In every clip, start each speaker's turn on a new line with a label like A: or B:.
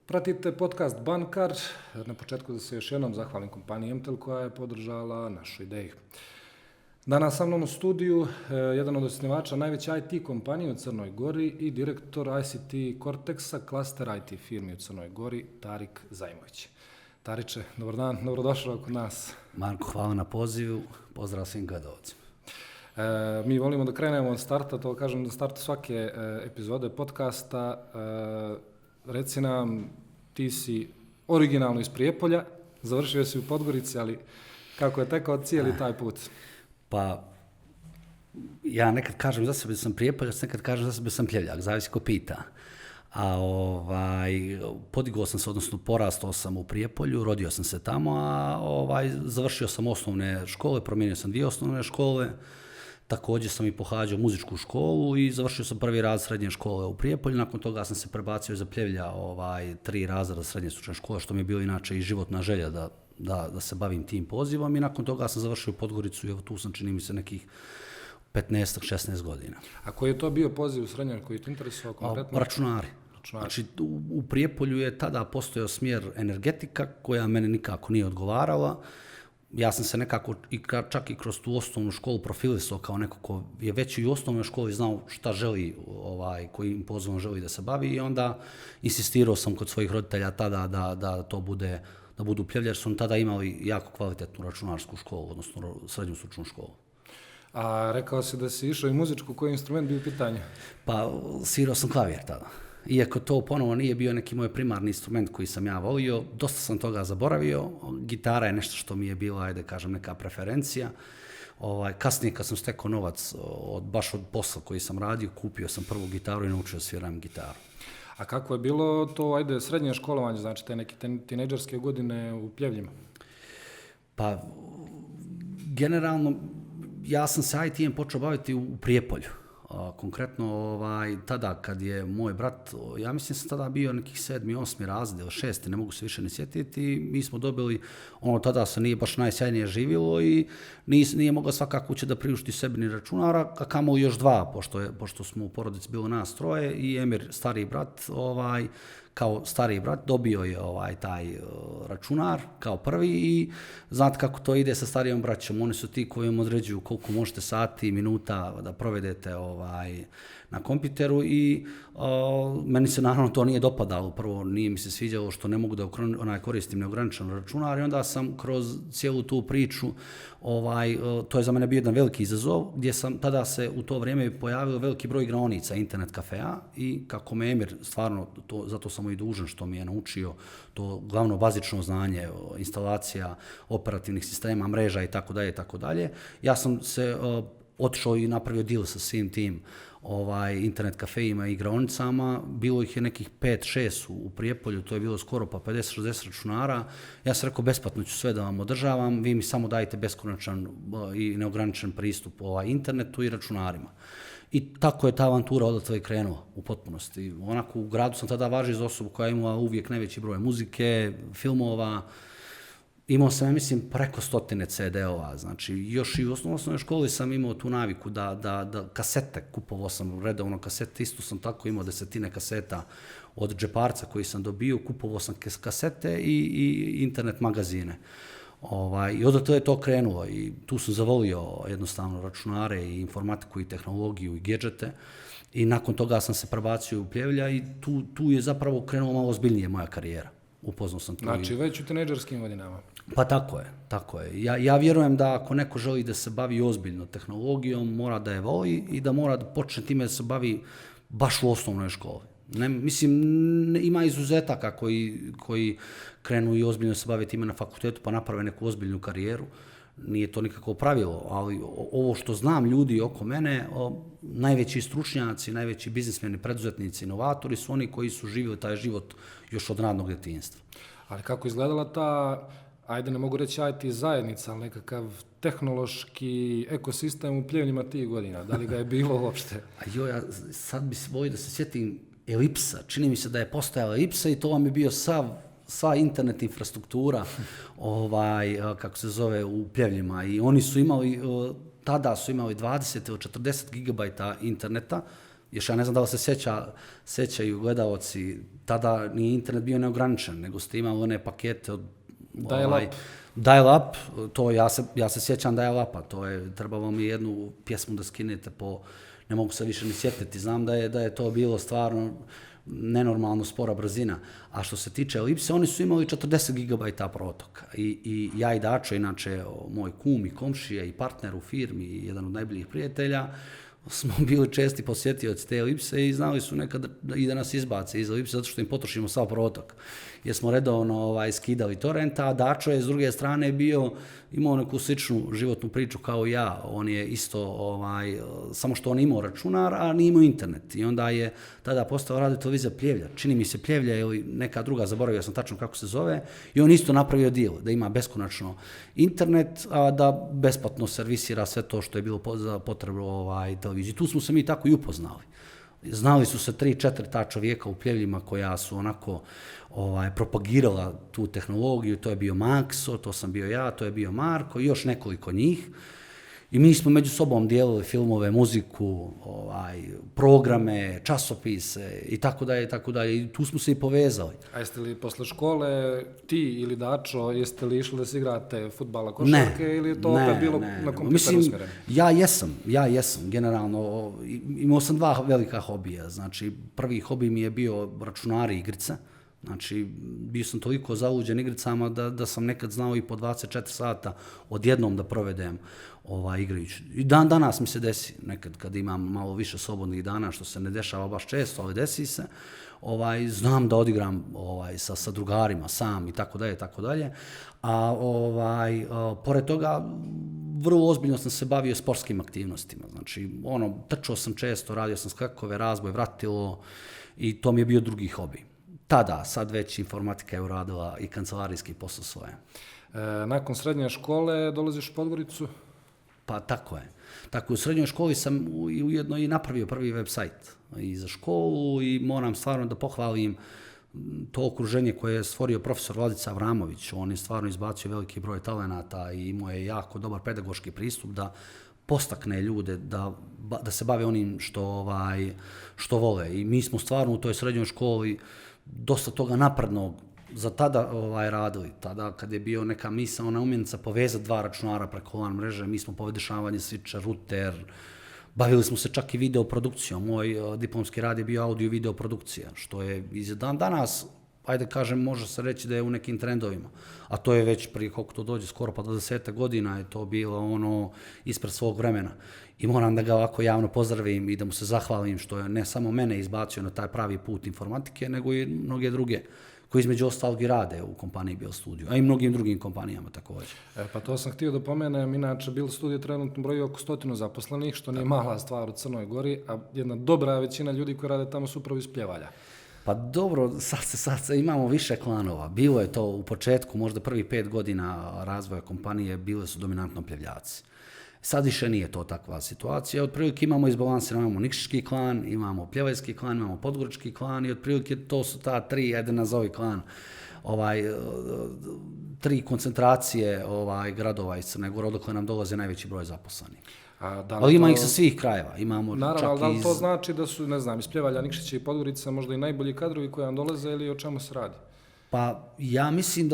A: Pratite podcast Bankar. Na početku da se još jednom zahvalim kompaniji Mtel koja je podržala našu ideju. Danas sa mnom u studiju jedan od osnivača najveće IT kompanije u Crnoj Gori i direktor ICT Cortexa, klaster IT firmi u Crnoj Gori, Tarik Zajmović. Tariče, dobar dan, dobrodošao kod nas.
B: Marko, hvala na pozivu, pozdrav svim gledalcima.
A: Mi volimo da krenemo od starta, to kažem na startu svake epizode podcasta. Reci nam, ti si originalno iz Prijepolja, završio si u Podgorici, ali kako je tekao cijeli taj put?
B: Pa, ja nekad kažem za sebe da sam Prijepoljac, nekad kažem za sebe da sam Pljevljak, zavisi ko pita. A podigao sam se, odnosno porastao sam u Prijepolju, rodio sam se tamo, a završio sam osnovne škole, promijenio sam 2 osnovne škole. Također sam i pohađao muzičku školu i završio sam prvi razred srednje škole u Prijepolju. Nakon toga sam se prebacio za Pljevlja 3 razreda srednje stručne škole, što mi je bilo inače i životna želja da se bavim tim pozivom. I nakon toga sam završio Podgoricu i evo tu sam, čini mi se, nekih 15-16 godina.
A: A koji je to bio poziv u srednjem koji te interesovao konkretno?
B: Računari. Znači, u Prijepolju je tada postojao smjer energetika koja mene nikako nije odgovarala. Ja sam se nekako čak i kroz tu osnovnu školu profilisao kao neko ko je već i u osnovnoj školi znao šta želi, kojim pozivom želi da se bavi, i onda insistirao sam kod svojih roditelja tada da to budu Pljevlja, jer su tada imali jako kvalitetnu računarsku školu, odnosno srednju stručnu školu.
A: A rekao si da si išao i muzičku, koji instrument bio u pitanju?
B: Pa svirao sam klavir tada. Iako to ponovo nije bio neki moj primarni instrument koji sam ja volio, dosta sam toga zaboravio. Gitara je nešto što mi je bila, neka preferencija. Kasnije kad sam stekao novac baš od posla koji sam radio, kupio sam prvu gitaru i naučio sviram gitaru.
A: A kako je bilo to, srednje školovanje, znači te neke tinejdžerske godine u Pljevljima?
B: Pa, generalno, ja sam se IT-em počeo baviti u Prijepolju. Konkretno, tada kad je moj brat, ja mislim sam tada bio nekih 7. 8. razred ili 6. ne mogu se više ni sjetiti, mi smo dobili, tada se nije baš najsjajnije živjelo i nije mogla svaka kuća da priušti sebi ni računara, a kamoli još 2, pošto smo u porodici bilo nas 3 i Emir, stariji brat, kao stariji brat dobio je taj računar kao prvi i znate kako to ide sa starijom braćom, oni su ti koji vam određuju koliko možete sati, minuta da provedete na kompjuteru i meni se naravno to nije dopadalo, prvo nije mi se sviđalo što ne mogu da koristim neograničen računar i onda sam kroz cijelu tu priču, to je za mene bio jedan veliki izazov gdje sam tada se u to vrijeme pojavio veliki broj igraonica, internet kafea i kako me Emir stvarno, zato sam i dužan što mi je naučio to glavno bazično znanje, instalacija operativnih sistema, mreža itd. Ja sam se otišao i napravio deal sa svim tim internet kafeima i igraonicama, bilo ih je nekih 5-6 u Prijepolju, to je bilo skoro pa 50-60 računara. Ja sam rekao, besplatno ću sve da vam održavam, vi mi samo dajte beskonačan i neograničen pristup internetu i računarima. I tako je ta avantura odatle i krenula u potpunosti. Onako, u gradu sam tada važio za osobu koja je imala uvijek najveći broj muzike, filmova. Imao sam, ja mislim, preko 100 CD-ova, znači još i u osnovnoj školi sam imao tu naviku da kasete, kupovao sam redovno kasete, isto sam tako imao 10 kaseta od džeparca koji sam dobio, kupovao sam kasete i internet magazine. I odatle je to krenulo i tu sam zavolio jednostavno računare i informatiku i tehnologiju i gedžete i nakon toga sam se prebacio u Pljevlja i tu je zapravo krenula malo ozbiljnije moja karijera. Upoznao sam tu.
A: Znači već u tinejdžerskim godinama.
B: Pa tako je. Ja vjerujem da ako neko želi da se bavi ozbiljno tehnologijom, mora da je voli i da mora da počne time da se bavi baš u osnovnoj školi. Ima izuzetaka koji krenu i ozbiljno se bave time na fakultetu pa naprave neku ozbiljnu karijeru. Nije to nikako pravilo, ali ovo što znam ljudi oko mene, najveći stručnjaci, najveći biznismeni, preduzetnici, inovatori su oni koji su živjeli taj život još od radnog djetinjstva.
A: Ali kako izgledala ta, ne mogu reći IT zajednica, ali nekakav tehnološki ekosistem u Pljevljima tih godina, da li ga je bilo uopšte?
B: Ja sad bi se volio da se sjetim Elipsa, čini mi se da je postojala Elipsa i to vam je bio sva internet infrastruktura, kako se zove, u Pljevljima i oni su imali, tada su imali 20 ili 40 gigabajta interneta, Još ja ne znam da li se sjećaju gledaoci, tada nije internet bio neograničen, nego ste imali one pakete od dial-up, to ja se sjećam dial-upa, to je, trebalo mi jednu pjesmu da skinete ne mogu se više ni sjetiti, znam da je to bilo stvarno nenormalno spora brzina. A što se tiče Elipse, oni su imali 40 GB protoka. I ja i Dačo, inače moj kum i komšija i partner u firmi i jedan od najboljih prijatelja, smo bili česti posjetioci te Elipse i znali su nekad da nas izbace iz Elipse zato što im potrošimo sav protok. Jer smo redovno skidali torrenta, a Dačo je s druge strane imao neku sličnu životnu priču kao ja. On je isto, samo što on imao računar, a nije imao internet. I onda je tada postala radio televizija Pljevlja. Čini mi se Pljevlja ili neka druga, zaboravio sam tačno kako se zove. I on isto napravio deal da ima beskonačno internet, a da besplatno servisira sve to što je bilo za potrebu televiziji. Tu smo se mi tako i upoznali. Znali su se 3-4 ta čovjeka u Pljevljima koja su onako propagirala tu tehnologiju, to je bio Makso, to sam bio ja, to je bio Marko i još nekoliko njih. I mi smo među sobom dijelili filmove, muziku, programe, časopise i tako dalje. I tu smo se i povezali.
A: A jeste li posle škole ti ili Dačo, jeste li išli da se igrate fudbala, košarke ili je to opet bilo na kompjuter usmjereno?
B: Ja jesam, generalno. Imao sam 2 velika hobija. Znači, prvi hobi mi je bio računari i igrice. Znači, bio sam toliko zaluđen igricama da sam nekad znao i po 24 sata odjednom da provedem igrajući. I danas mi se desi, nekad kad imam malo više slobodnih dana, što se ne dešava baš često, ali desi se, znam da odigram sa drugarima sam i tako dalje. A pored toga, vrlo ozbiljno sam se bavio sportskim aktivnostima. Znači, trčao sam često, radio sam skakove, razboj, vratilo i to mi je bio drugi hobi. Tada, sad već informatika je uradila i kancelarijski posao svoje.
A: Nakon srednje škole dolaziš u Podgoricu?
B: Pa tako je. Tako, u srednjoj školi sam ujedno i napravio prvi website i za školu i moram stvarno da pohvalim to okruženje koje je stvorio profesor Vladica Avramović. On je stvarno izbacio veliki broj talenata i imao je jako dobar pedagoški pristup da postakne ljude da se bave onim što vole. I mi smo stvarno u toj srednjoj školi dosta toga naprednog za tada radili. Tada kad je bio neka misaona umjenica povezati 2 računara preko LAN mreže, mi smo podešavanje switcher, router, bavili smo se čak i videoprodukcijom. Moj diplomski rad je bio audio i videoprodukcija, što je iz danas, ajde kažem, može se reći da je u nekim trendovima. A to je već prije koliko to dođe, skoro pa 20 godina je to bilo ispred svog vremena. I moram da ga ovako javno pozdravim i da mu se zahvalim što je ne samo mene izbacio na taj pravi put informatike, nego i mnoge druge koji između ostalog i rade u kompaniji Bil Studio, a i mnogim drugim kompanijama također.
A: Pa to sam htio da pomenem, inače Bil Studio trenutno broji oko 100 zaposlenih, što nije mala stvar u Crnoj Gori, a jedna dobra većina ljudi koji rade tamo su upravo iz Pljevalja.
B: Pa dobro, sad imamo više klanova. Bilo je to u početku, možda prvih 5 godina razvoja kompanije, bile su dominantno Pljevljaci. Sad više nije to takva situacija. Otprilike imamo izbalansirano, imamo Nikšićki klan, imamo Pljevaljski klan, imamo Podgorički klan i otprilike to su ta 3, ajde nazovi klan, 3 koncentracije gradova iz Crne Gore, odakle nam dolaze najveći broj zaposlenih. Ali ima ih sa svih krajeva.
A: Naravno, ali da li to znači da su, ne znam, iz Pljevalja, Nikšića i Podgorica možda i najbolji kadrovi koji nam dolaze ili o čemu se radi?
B: Pa ja mislim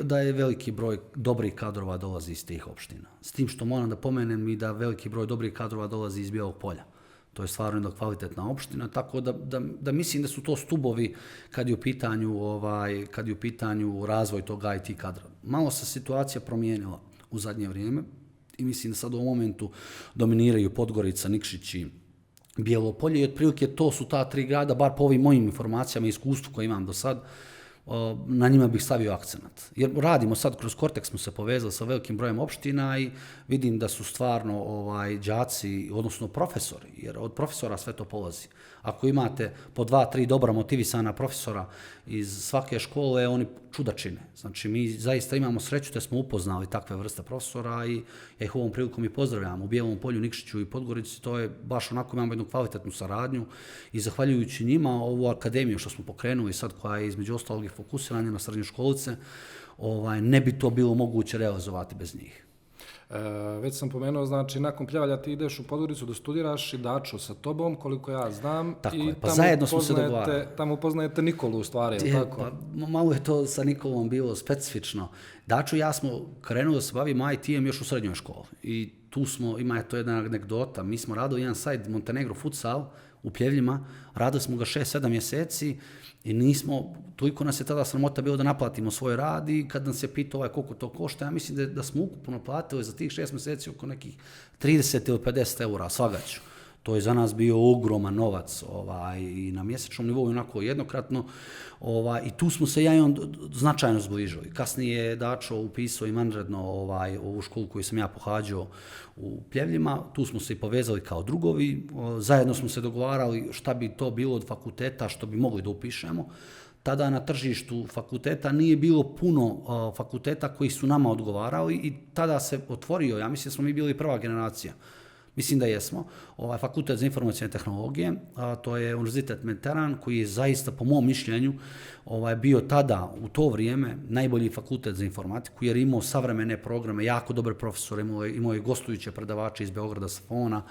B: da je veliki broj dobrih kadrova dolazi iz tih opština. S tim što moram da pomenem i da veliki broj dobrih kadrova dolazi iz Bijelog Polja. To je stvarno jedna kvalitetna opština, tako da mislim da su to stubovi kad je u pitanju razvoj tog IT kadra. Malo se situacija promijenila u zadnje vrijeme i mislim da sad u ovom momentu dominiraju Podgorica, Nikšić i Bijelo Polje i otprilike to su ta 3 grada, bar po ovim mojim informacijama i iskustvu koje imam do sad, na njima bih stavio akcenat. Jer radimo sad, kroz Cortex smo se povezali sa velikim brojem opština i vidim da su stvarno đaci, odnosno profesori, jer od profesora sve to polazi. Ako imate po 2-3 dobra motivisana profesora iz svake škole, oni čuda čine. Znači, mi zaista imamo sreću da smo upoznali takve vrste profesora i ja ih ovom prilikom i pozdravljam. U Bijelom Polju, Nikšiću i Podgorici, to je baš onako, imamo jednu kvalitetnu saradnju i zahvaljujući njima ovu akademiju što smo pokrenuli sad, koja je između ostalog i fokusirana na srednjoškolce, ne bi to bilo moguće realizovati bez njih.
A: Već sam pomenuo, znači, nakon Pljevalja ti ideš u Podgoricu da studiraš i Dačo sa tobom, koliko ja znam.
B: Tako
A: i
B: je, pa zajedno smo se dogovarali.
A: Tamo upoznajete Nikolu u stvari, je tako?
B: Pa, malo je to sa Nikolom bilo specifično. Dačo i ja smo krenuli da se bavimo IT-em još u srednjoj školi. I tu smo, ima to jedna anegdota, mi smo radili jedan sajt Montenegro Futsal u Pljevljima, radili smo ga 6-7 mjeseci i nismo, toliko nas je tada sramota bilo da naplatimo svoj rad i kad nas je pitao koliko to košta, ja mislim da smo ukupno platili za tih 6 mjeseci oko nekih 30 ili 50 eura, svagaću. To je za nas bio ogroman novac i na mjesečnom nivou onako jednokratno. I tu smo se ja i on značajno zbližili. Kasnije je Dačo upisao i vanredno ovu školu koju sam ja pohađao u Pljevljima. Tu smo se i povezali kao drugovi. Zajedno smo se dogovarali šta bi to bilo od fakulteta što bi mogli da upišemo. Tada na tržištu fakulteta nije bilo puno fakulteta koji su nama odgovarali i tada se otvorio, ja mislim da smo mi bili prva generacija. Mislim da jesmo. Fakultet za informacijne tehnologije, to je Univerzitet Mediteran koji je zaista, po mom mišljenju, bio tada, u to vrijeme, najbolji fakultet za informatiku jer imao savremene programe, jako dobre profesore, imao je gostujuće predavače iz Beograda sa FON-a,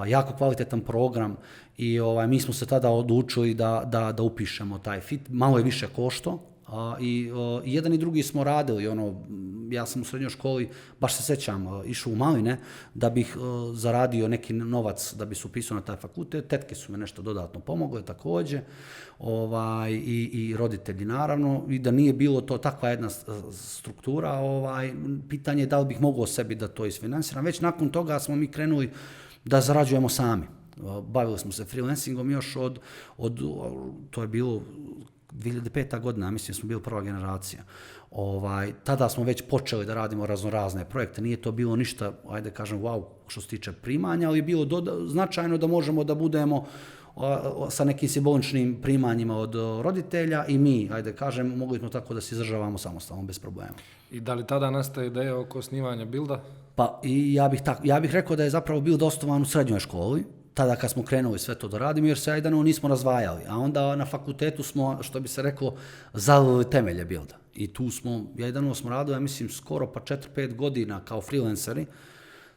B: jako kvalitetan program i mi smo se tada odlučili da upišemo taj FIT. Malo je više koštao. I jedan i drugi smo radili, ja sam u srednjoj školi, baš se sećam, išao u Maline da bih zaradio neki novac da bi se upisao na taj fakultet, tetke su me nešto dodatno pomogle također, i roditelji naravno, i da nije bilo to takva jedna struktura, pitanje je da li bih mogao sebi da to isfinansiram. Već nakon toga smo mi krenuli da zarađujemo sami. Bavili smo se freelancingom još to je bilo 2005. godina, mislim smo bili prva generacija. Tada smo već počeli da radimo razne projekte. Nije to bilo ništa, ajde kažem, wow, što se tiče primanja, ali je bilo značajno da možemo da budemo sa nekim simboličnim primanjima od roditelja i mi, ajde kažem, mogli smo tako da se izdržavamo samostalno, bez problema.
A: I da li tada nastaje ideja oko osnivanja Builda?
B: Pa i ja bih rekao da je zapravo Build osnovan u srednjoj školi, tada kad smo krenuli sve to da radimo, jer se ajdano nismo razvajali, a onda na fakultetu smo, što bi se reklo, zalili temelje Builda. I tu smo, ajdano smo radili, ja mislim, skoro pa 4-5 godina kao freelanceri,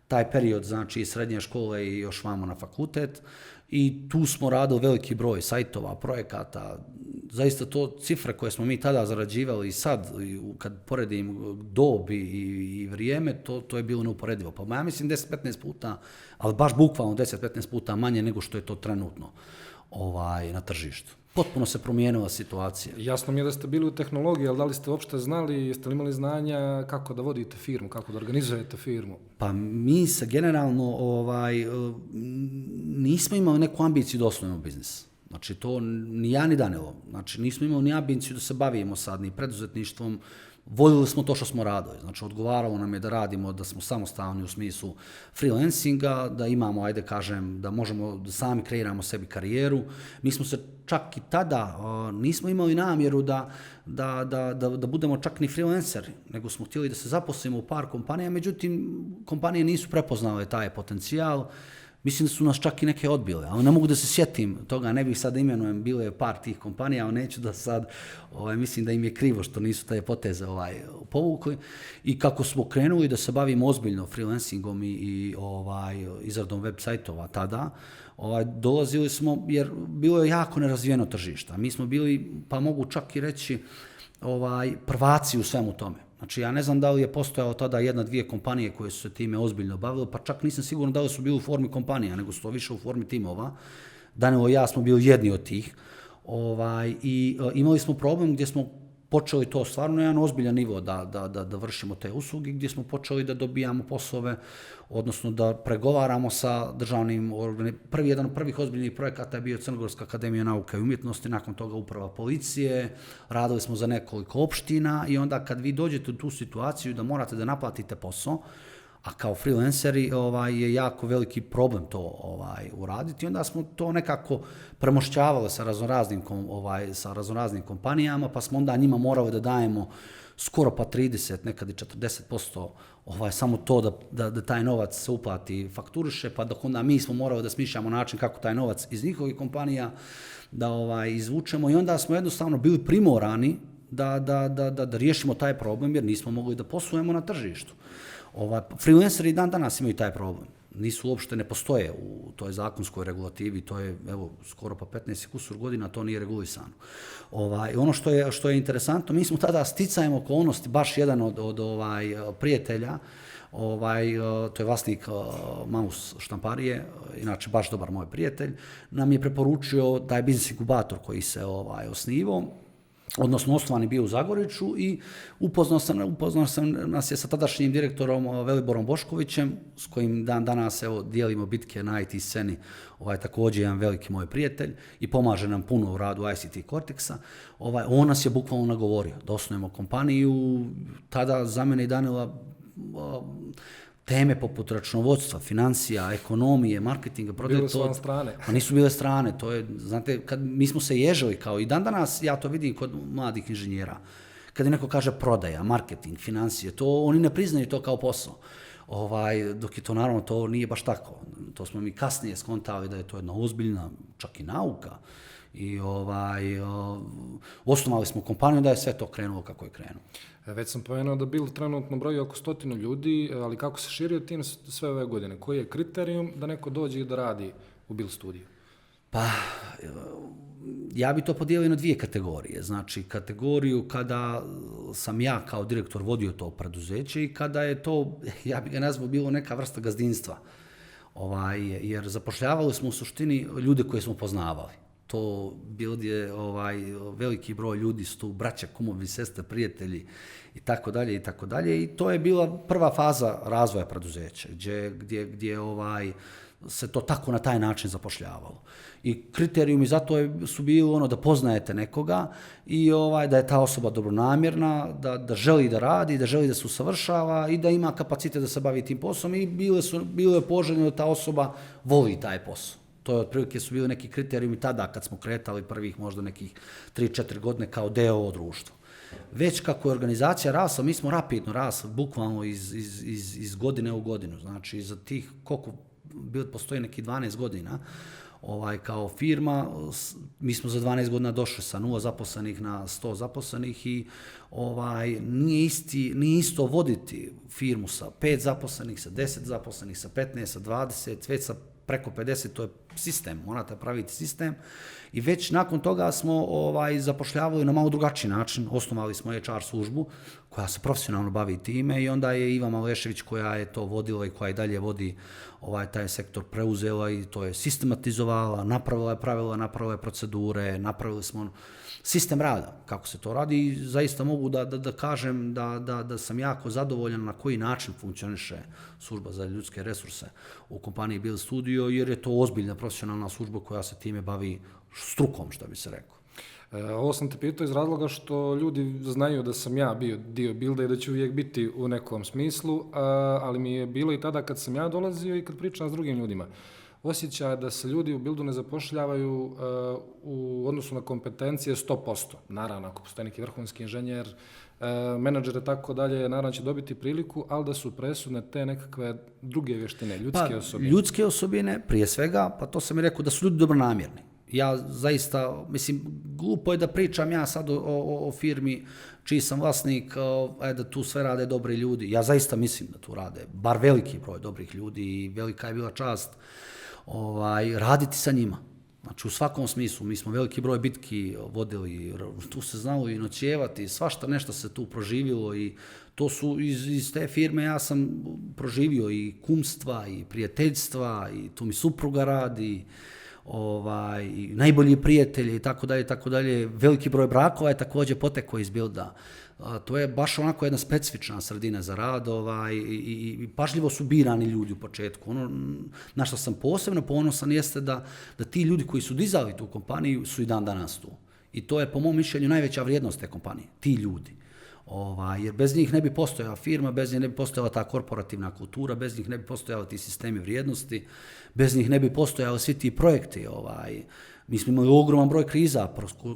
B: taj period, znači, iz srednje škole i još vamo na fakultet, i tu smo radili veliki broj sajtova, projekata, zaista to cifre koje smo mi tada zarađivali i sad, kad poredim dob i vrijeme, to je bilo neuporedivo. Pa ja mislim 10-15 puta, ali baš bukvalno 10-15 puta manje nego što je to trenutno na tržištu. Potpuno se promijenila situacija.
A: Jasno mi je da ste bili u tehnologiji, ali da li ste uopšte znali, jeste li imali znanja kako da vodite firmu, kako da organizujete firmu?
B: Pa mi se generalno nismo imali neku ambiciju da osnovimo biznis. Znači to ni ja ni Danilo. Znači nismo imali ni ambiciju da se bavimo sad ni preduzetništvom. Voljeli smo to što smo radili, znači odgovaralo nam je da radimo, da smo samostalni u smislu freelancinga, da imamo, ajde kažem, da možemo, da sami kreiramo sebi karijeru. Mi smo se čak i tada, nismo imali namjeru da budemo čak ni freelanceri, nego smo htjeli da se zaposlimo u par kompanija, međutim, kompanije nisu prepoznale taj potencijal. Mislim da su nas čak i neke odbile, ali ne mogu da se sjetim toga, ne bih sad da imenujem, bilo je par tih kompanija, ali neću da sad, mislim da im je krivo što nisu te poteze povukli. I kako smo krenuli da se bavimo ozbiljno freelancingom i izradom web sajtova tada, dolazili smo, jer bilo je jako nerazvijeno tržište. Mi smo bili, pa mogu čak i reći, prvaci u svemu tome. Znači, ja ne znam da li je postojalo tada 1-2 kompanije koje su se time ozbiljno bavile, pa čak nisam siguran da li su bili u formi kompanija, nego su to više u formi timova. Danilo i ja smo bili jedni od tih. I imali smo problem gdje smo počeli to stvarno na jedan ozbiljan nivo da vršimo te usluge, gdje smo počeli da dobijamo poslove, odnosno da pregovaramo sa državnim organizacijama. Jedan od prvih ozbiljnih projekata je bio Crnogorska akademija nauke i umjetnosti, nakon toga uprava policije, radili smo za nekoliko opština i onda kad vi dođete u tu situaciju da morate da naplatite posao, a kao freelanceri je jako veliki problem to uraditi. Onda smo to nekako premošćavali sa raznoraznim kompanijama, pa smo onda njima morali da dajemo skoro pa 30, nekad i 40%, samo to da taj novac se uplati fakturiše, pa dok onda mi smo morali da smišljamo način kako taj novac iz njihovih kompanija da izvučemo i onda smo jednostavno bili primorani da riješimo taj problem jer nismo mogli da poslujemo na tržištu. Freelanceri dan danas imaju taj problem. Nisu uopšte, ne postoje u toj zakonskoj regulativi, to je, evo, skoro pa 15 i kusur godina, to nije regulisano. Ono što je interesantno, mi smo tada sticajem okolnosti, baš jedan od prijatelja, to je vlasnik Maus štamparije, inače baš dobar moj prijatelj, nam je preporučio taj biznis inkubator koji se osnivao, odnosno osnovan je bio u Zagoriću i upoznao sam nas je sa tadašnjim direktorom Veliborom Boškovićem, s kojim dan danas dijelimo bitke na IT sceni, također jedan veliki moj prijatelj i pomaže nam puno u radu ICT Cortexa. On nas je bukvalno nagovorio da osnujemo kompaniju, tada za mene i Danila teme poput računovodstva, financija, ekonomije, marketinga, prodaje.
A: Bile su vam strane.
B: Pa nisu bile strane, to je, znate, mi smo se ježili kao i dan danas, ja to vidim kod mladih inženjera. Kada neko kaže prodaja, marketing, financije, to oni ne priznaju to kao posao. Dok je to naravno, to nije baš tako. To smo mi kasnije skontali da je to jedna ozbiljna, čak i nauka. I osnovali smo kompaniju da je sve to krenulo kako je krenulo.
A: Već sam pomenuo da Bild trenutno broji oko 100 ljudi, ali kako se širio tim sve ove godine? Koji je kriterijum da neko dođe i da radi u Bild studiju?
B: Pa, ja bi to podijelio na dvije kategorije. Znači, kategoriju kada sam ja kao direktor vodio to preduzeće i kada je to, ja bi ga nazvao, bilo neka vrsta gazdinstva. Jer zapošljavali smo u suštini ljude koje smo poznavali. To Bild je veliki broj ljudi, su tu braća, kumovi, sestre, prijatelji i tako dalje i tako dalje. I to je bila prva faza razvoja preduzeća gdje se to tako na taj način zapošljavalo. I kriterijumi za to su bili da poznajete nekoga i da je ta osoba dobronamjerna, da želi da radi, da želi da se usavršava i da ima kapacitet da se bavi tim poslom i bilo je poželjno da ta osoba voli taj posao. To je otprilike su bili neki kriterijumi tada kad smo kretali prvih možda nekih 3-4 godine kao deo društva. Već kako je organizacija rasla, mi smo rapidno rasli, bukvalno iz godine u godinu. Znači, za tih, koliko postoji neki 12 godina, kao firma, mi smo za 12 godina došli sa 0 zaposlenih na 100 zaposlenih i nije isto voditi firmu sa 5 zaposlenih, sa 10 zaposlenih, sa 15, sa 20, već sa preko 50, to je sistem, morate praviti sistem i već nakon toga smo zapošljavali na malo drugačiji način, osnovali smo HR službu koja se profesionalno bavi time i onda je Iva Malešević koja je to vodila i koja i dalje vodi taj sektor preuzela i to je sistematizovala, napravila je pravila, napravila je procedure, napravili smo sistem rada, kako se to radi i zaista mogu da kažem da sam jako zadovoljan na koji način funkcioniše služba za ljudske resurse u kompaniji Bild Studio, jer je to ozbiljna profesionalna služba koja se time bavi strukom, što bi se rekao.
A: Ovo sam te pitao iz razloga što ljudi znaju da sam ja bio dio Bilda i da ću uvijek biti u nekom smislu, ali mi je bilo i tada kad sam ja dolazio i kad pričam s drugim ljudima. Osjećaj da se ljudi u Bildu ne zapošljavaju u odnosu na kompetencije 100%. Naravno, ako postoji neki vrhunski inženjer, menadžer i tako dalje, naravno će dobiti priliku, ali da su presudne te nekakve druge vještine, ljudske osobine.
B: Ljudske osobine, prije svega, pa to sam i rekao da su ljudi dobronamjerni. Ja zaista, mislim, glupo je da pričam ja sad o firmi čiji sam vlasnik, da tu sve rade dobri ljudi. Ja zaista mislim da tu rade, bar veliki broj dobrih ljudi i velika je bila čast raditi sa njima. Znači u svakom smislu, mi smo veliki broj bitki vodili, tu se znalo i noćevati, svašta nešto se tu proživilo i to su iz te firme ja sam proživio i kumstva i prijateljstva i tu mi supruga radi, i najbolji prijatelji i tako dalje, veliki broj brakova je također potekao iz Bilda. To je baš onako jedna specifična sredina za rad i pažljivo su birani ljudi u početku. Ono na što sam posebno ponosan jeste da ti ljudi koji su dizali tu kompaniju su i dan danas tu. I to je po mom mišljenju najveća vrijednost te kompanije, ti ljudi. Jer bez njih ne bi postojala firma, bez njih ne bi postojala ta korporativna kultura, bez njih ne bi postojali ti sistemi vrijednosti, bez njih ne bi postojali svi ti projekti. Mi smo imali ogroman broj kriza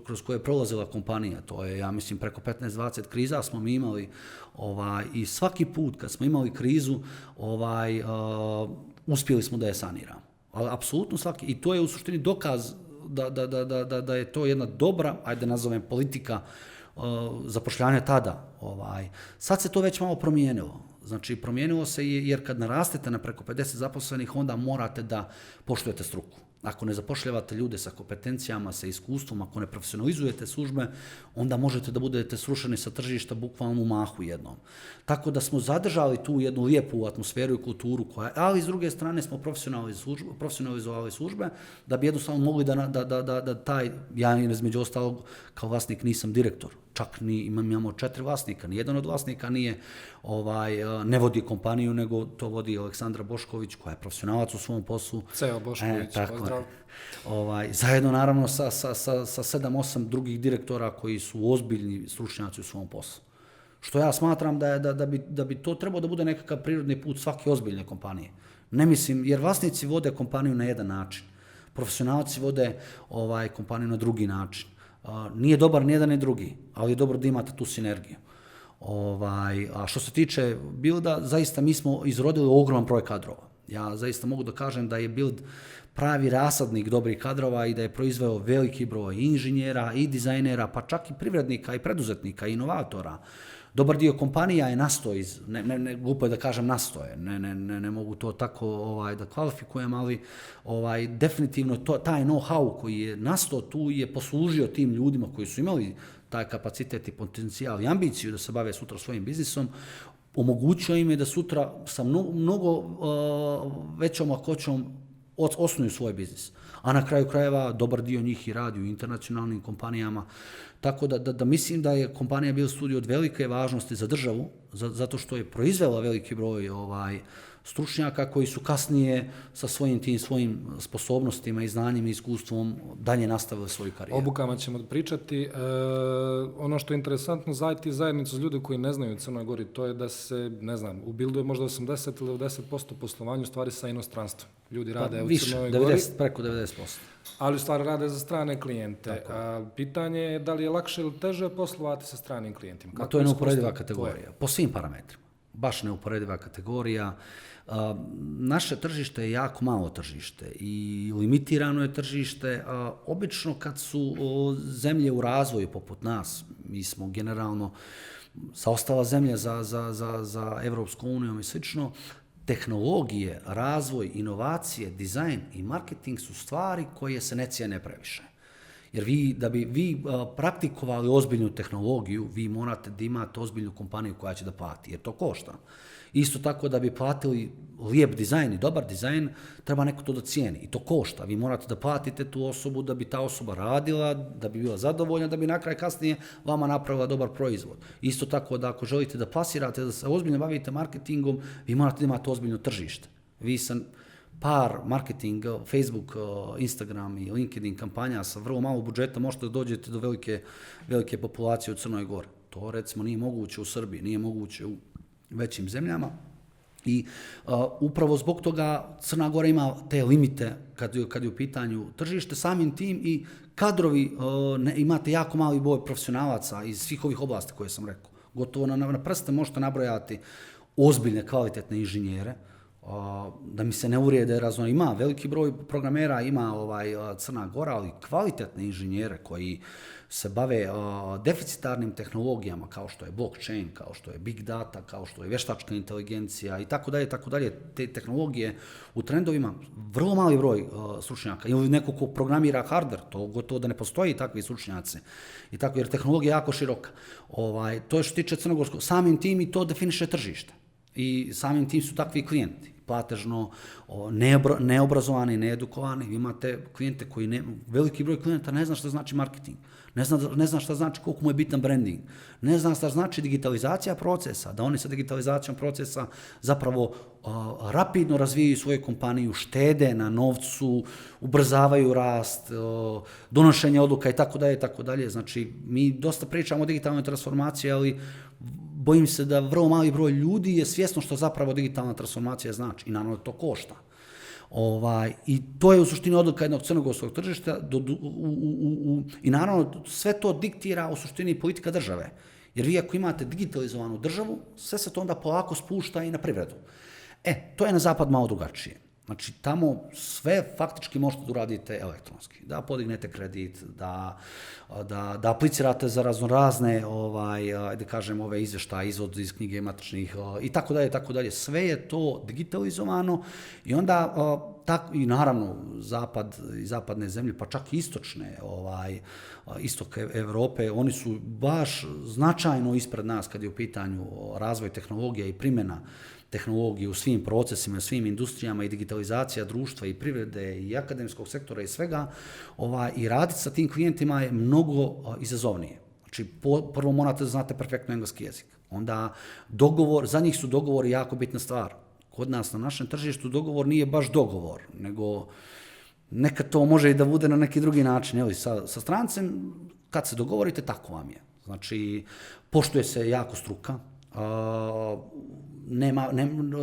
B: kroz koje je prolazila kompanija, to je, ja mislim, preko 15-20 kriza smo mi imali i svaki put kad smo imali krizu, uspjeli smo da je saniramo. Ali apsolutno svaki, i to je u suštini dokaz da je to jedna dobra, ajde nazovem politika zapošljavanja tada. Sad se to već malo promijenilo. Znači, promijenilo se jer kad narastete na preko 50 zaposlenih, onda morate da poštujete struku. Ako ne zapošljavate ljude sa kompetencijama, sa iskustvom, ako ne profesionalizujete službe, onda možete da budete srušeni sa tržišta bukvalno u mahu jednom. Tako da smo zadržali tu jednu lijepu atmosferu i kulturu, ali s druge strane smo profesionalizovali službe da bi jednostavno mogli da taj, ja između ostalog kao vlasnik nisam direktor, čak imamo 4 vlasnika, nijedan od vlasnika ne vodi kompaniju, nego to vodi Aleksandra Bošković, koja je profesionalac u svom poslu.
A: CEO Bošković, pozdrav.
B: Zajedno naravno sa 7-8 drugih direktora koji su ozbiljni stručnjaci u svom poslu. Što ja smatram da bi to trebao da bude nekakav prirodni put svake ozbiljne kompanije. Ne mislim, jer vlasnici vode kompaniju na jedan način. Profesionalci vode kompaniju na drugi način. Nije dobar ni jedan ni drugi, ali je dobro da imate tu sinergiju. A što se tiče Builda, zaista mi smo izrodili ogroman broj kadrova. Ja zaista mogu da kažem da je Build pravi rasadnik dobrih kadrova i da je proizveo veliki broj i inženjera i dizajnera, pa čak i privrednika i preduzetnika i inovatora. Dobar dio kompanija je nastao glupo je da kažem nastoje, ne mogu to tako da kvalifikujem, ali definitivno taj know-how koji je nastao tu je poslužio tim ljudima koji su imali taj kapacitet i potencijal i ambiciju da se bave sutra svojim biznisom, omogućio im je da sutra sa mnogo većom lakoćom osnuju svoj biznis. A na kraju krajeva dobar dio njih i radi u internacionalnim kompanijama. Tako da mislim da je kompanija Build Studio od velike važnosti za državu, zato što je proizvela veliki broj stručnjaka koji su kasnije sa svojim sposobnostima i znanjem i iskustvom dalje nastavili svoju karijeru.
A: Obukama ćemo pričati. Ono što je interesantno za IT zajednicu, za ljude koji ne znaju u Crnoj Gori, to je da se, u Buildu je možda 80 ili 90% poslovanja u stvari sa inostranstvom. Ljudi rade u Crnoj Gori.
B: Preko 90%.
A: Ali u stvari rade za strane klijente. Pitanje je da li je lakše ili teže poslovati sa stranim klijentima.
B: To je neuporediva kategorija, po svim parametrima. Baš neuporediva kategorija. Naše tržište je jako malo tržište i limitirano je tržište. Obično kad su zemlje u razvoju poput nas, mi smo generalno zaostala zemlja za Evropsku uniju i slično, tehnologije, razvoj, inovacije, dizajn i marketing su stvari koje se ne cijene previše. Jer da bi vi praktikovali ozbiljnu tehnologiju, vi morate da imate ozbiljnu kompaniju koja će da plati, jer to košta. Isto tako da bi platili lijep dizajn i dobar dizajn, treba neko to da cijeni i to košta. Vi morate da platite tu osobu da bi ta osoba radila, da bi bila zadovoljna, da bi na kraju kasnije vama napravila dobar proizvod. Isto tako da ako želite da plasirate, da se ozbiljno bavite marketingom, vi morate da imate ozbiljno tržište. Vi sam par marketing, Facebook, Instagram i LinkedIn kampanja sa vrlo malo budžeta možete da dođete do velike populacije u Crnoj Gori. To recimo nije moguće u Srbiji, nije moguće u većim zemljama i upravo zbog toga Crna Gora ima te limite kad je u pitanju tržište, samim tim i kadrovi, imate jako mali broj profesionalaca iz svih ovih oblasti koje sam rekao. Gotovo na prste možete nabrojati ozbiljne, kvalitetne inženjere, da mi se ne uvrijede razno, ima veliki broj programera, ima Crna Gora, ali kvalitetne inženjere koji se bave deficitarnim tehnologijama kao što je blockchain, kao što je big data, kao što je vještačka inteligencija i tako dalje, te tehnologije u trendovima, vrlo mali broj stručnjaka ili neko ko programira hardware, to gotovo da ne postoji takvi stručnjaci i tako, jer tehnologija je jako široka. To je što tiče crnogorskog, samim tim i to definiše tržište. I samim tim su takvi klijenti, platežno, neobrazovani, needukovani. Vi imate klijente koji, veliki broj klijenta ne zna šta znači marketing, ne zna šta znači koliko mu je bitan branding, ne zna šta znači digitalizacija procesa, da oni sa digitalizacijom procesa zapravo rapidno razvijaju svoju kompaniju, štede na novcu, ubrzavaju rast, donošenje odluka i tako dalje. Znači, mi dosta pričamo o digitalnoj transformaciji, ali bojim se da vrlo mali broj ljudi je svjesno što zapravo digitalna transformacija znači i naravno to košta. I to je u suštini odluka jednog crnogorskog tržišta i naravno sve to diktira u suštini politika države. Jer vi ako imate digitalizovanu državu, sve se to onda polako spušta i na privredu. To je na zapad malo drugačije. Znači, tamo sve faktički možete da uradite elektronski. Da podignete kredit, da aplicirate za raznorazne, da kažem, ove izveštaje, izvod iz knjige matičnih i tako dalje, tako dalje. Sve je to digitalizovano i onda, i naravno, zapad i zapadne zemlje, pa čak i istočne, istok Evrope, oni su baš značajno ispred nas kad je u pitanju razvoj tehnologija i primjena tehnologije u svim procesima, svim industrijama i digitalizacija društva i privrede i akademskog sektora i svega, i raditi sa tim klijentima je mnogo izazovnije. Znači, prvo morate da znate perfektno engleski jezik. Onda za njih su dogovori jako bitna stvar. Kod nas na našem tržištu dogovor nije baš dogovor, nego nekad to može i da bude na neki drugi način. Sa strancem, kad se dogovorite, tako vam je. Znači, poštuje se jako struka,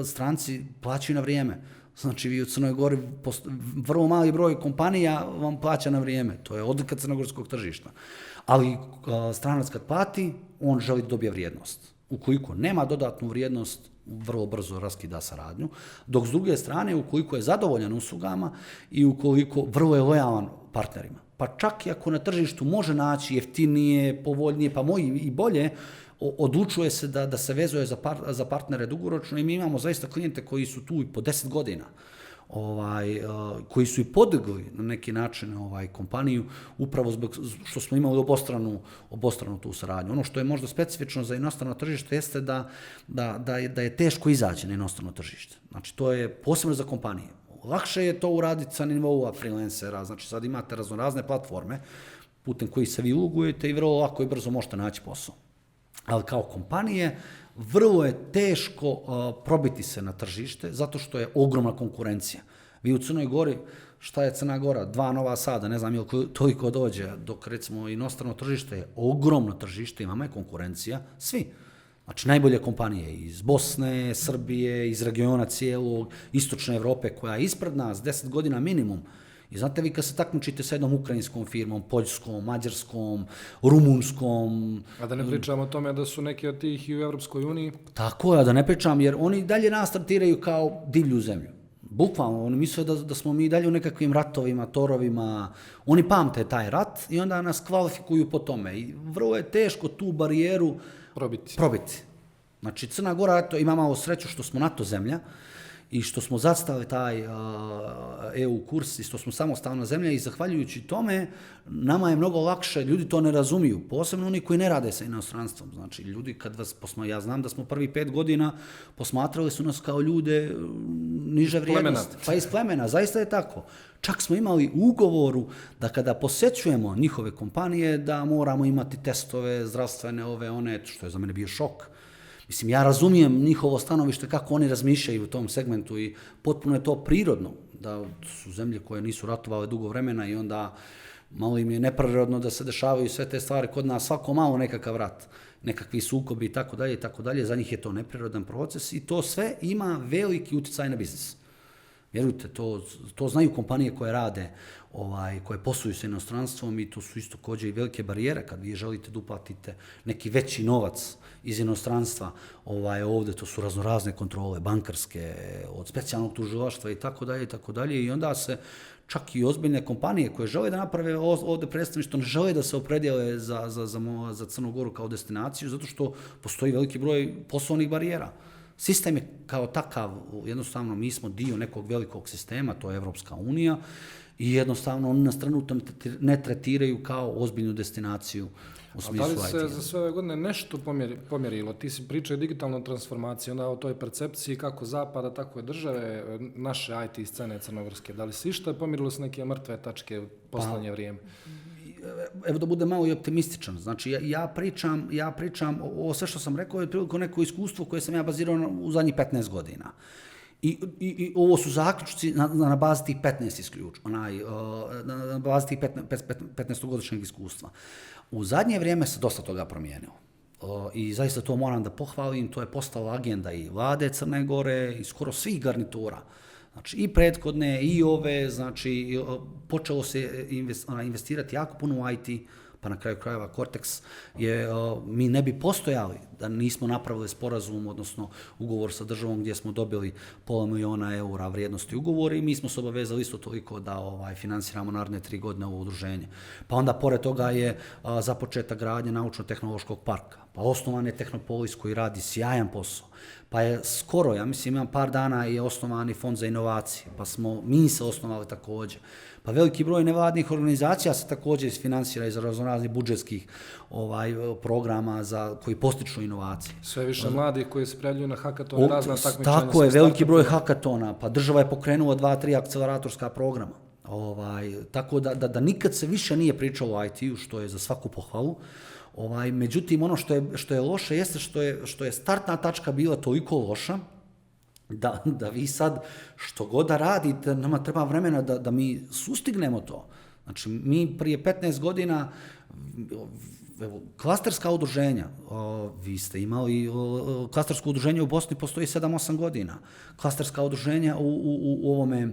B: stranci plaćaju na vrijeme. Znači, vi u Crnoj Gori, vrlo mali broj kompanija vam plaća na vrijeme. To je odlika crnogorskog tržišta. Ali stranac kad plati, on želi da dobije vrijednost. Ukoliko nema dodatnu vrijednost, vrlo brzo raskida saradnju, dok s druge strane, ukoliko je zadovoljan uslugama i ukoliko vrlo je lojalan partnerima. Pa čak i ako na tržištu može naći jeftinije, povoljnije, pa i bolje, odlučuje se da se vezuje za partnere dugoročno i mi imamo zaista klijente koji su tu i po 10 godina, koji su i podigli na neki način kompaniju upravo zbog što smo imali obostranu tu saradnju. Ono što je možda specifično za inostrano tržište jeste da je teško izaći na inostrano tržište. Znači, to je posebno za kompanije. Lakše je to uraditi sa nivoua freelancera, znači sad imate raznorazne platforme putem kojih se vi ulogujete i vrlo lako i brzo možete naći posao. Ali kao kompanije, vrlo je teško probiti se na tržište, zato što je ogromna konkurencija. Vi u Crnoj Gori, šta je Crna Gora? 2 Nova Sada, ne znam je li toliko dođe, dok recimo inostrano tržište je ogromno tržište, imamo je konkurencija, svi. Znači, najbolje kompanije iz Bosne, Srbije, iz regiona cijelog, istočne Evrope, koja je ispred nas, 10 godina minimum. I znate vi kad se takmičite sa jednom ukrajinskom firmom, poljskom, mađarskom, rumunskom...
A: A da ne pričamo o tome da su neki od tih i u Evropskoj uniji?
B: Tako je, da ne pričam, jer oni dalje nas tretiraju kao divlju zemlju. Bukvalno, oni misle da smo mi dalje u nekakvim ratovima, torovima, oni pamte taj rat i onda nas kvalifikuju po tome. I vrlo je teško tu barijeru probiti. Znači, Crna Gora, eto, ima malo sreću što smo NATO zemlja, i što smo zacitali taj EU kurs i što smo samostalna zemlja i zahvaljujući tome nama je mnogo lakše, ljudi to ne razumiju, posebno oni koji ne rade sa inostranstvom. Znači, ljudi ja znam da smo prvi 5 godina posmatrali su nas kao ljude niže vrijednosti. Pa iz plemena, zaista je tako. Čak smo imali u ugovoru da kada posećujemo njihove kompanije da moramo imati testove, zdravstvene, one, što je za mene bio šok. Mislim, ja razumijem njihovo stanovište kako oni razmišljaju u tom segmentu i potpuno je to prirodno, da su zemlje koje nisu ratovale dugo vremena i onda malo im je neprirodno da se dešavaju sve te stvari kod nas, svako malo nekakav rat, nekakvi sukobi i tako dalje, za njih je to neprirodan proces i to sve ima veliki uticaj na biznis. Vjerujte, to znaju kompanije koje rade, koje posluju sa inostranstvom i to su isto također i velike barijere kad vi želite da uplatite neki veći novac iz inostranstva ovdje, to su raznorazne kontrole, bankarske, od specijalnog tužilaštva i tako dalje i onda se čak i ozbiljne kompanije koje žele da naprave ovdje predstavništvo, ne žele da se opredijele za Crnu Goru kao destinaciju, zato što postoji veliki broj poslovnih barijera. Sistem je kao takav, jednostavno mi smo dio nekog velikog sistema, to je Evropska unija, i jednostavno oni nas trenutno ne tretiraju kao ozbiljnu destinaciju u smislu IT.
A: A da li se za sve ove godine nešto pomjerilo? Ti si pričao o digitalnoj transformaciji, onda o toj percepciji kako zapada, tako i države, naše IT scene crnogorske. Da li se išta pomjerilo s neke mrtve tačke u poslednje vrijeme?
B: Evo da budem malo i optimističan. Znači, ja pričam o sve što sam rekao je otprilike neko iskustvo koje sam ja bazirao u zadnjih 15 godina. I ovo su zaključci na bazi tih 15 isključka, na bazi tih 15-godišnjeg iskustva. U zadnje vrijeme se dosta toga promijenilo. I zaista to moram da pohvalim, to je postala agenda i vlade Crne Gore i skoro svih garnitura. Znači, i prethodne, i ove, znači, počelo se investirati jako puno u IT, Pa na kraju krajeva Cortex je, mi ne bi postojali da nismo napravili sporazum, odnosno ugovor sa državom gdje smo dobili €500.000 vrijednosti ugovora i mi smo se obavezali isto toliko da financiramo naredne 3 godine ovo udruženje. Pa onda pored toga je započeta gradnja naučno-tehnološkog parka, pa osnovan je Tehnopolis koji radi sjajan posao. Pa je skoro, ja mislim imam par dana, je osnovani fond za inovacije, pa smo mi se osnovali također. Pa veliki broj nevladnih organizacija se također isfinansira iz raznoraznih budžetskih programa koji postiču inovacije.
A: Sve više mladih koji se prijavljuju na hakatone, razna takmičenja.
B: Tako je, veliki broj hakatona, pa država je pokrenula 2-3 akceleratorska programa. Tako da nikad se više nije pričalo o IT-u, što je za svaku pohvalu. Međutim, ono što je loše jeste što je startna tačka bila toliko loša da vi sad što god da radite, nama treba vremena da mi sustignemo to. Znači, mi prije 15 godina klasterska udruženja, vi ste imali klastersko udruženje u Bosni postoji 7-8 godina. Klasterska udruženja u ovome,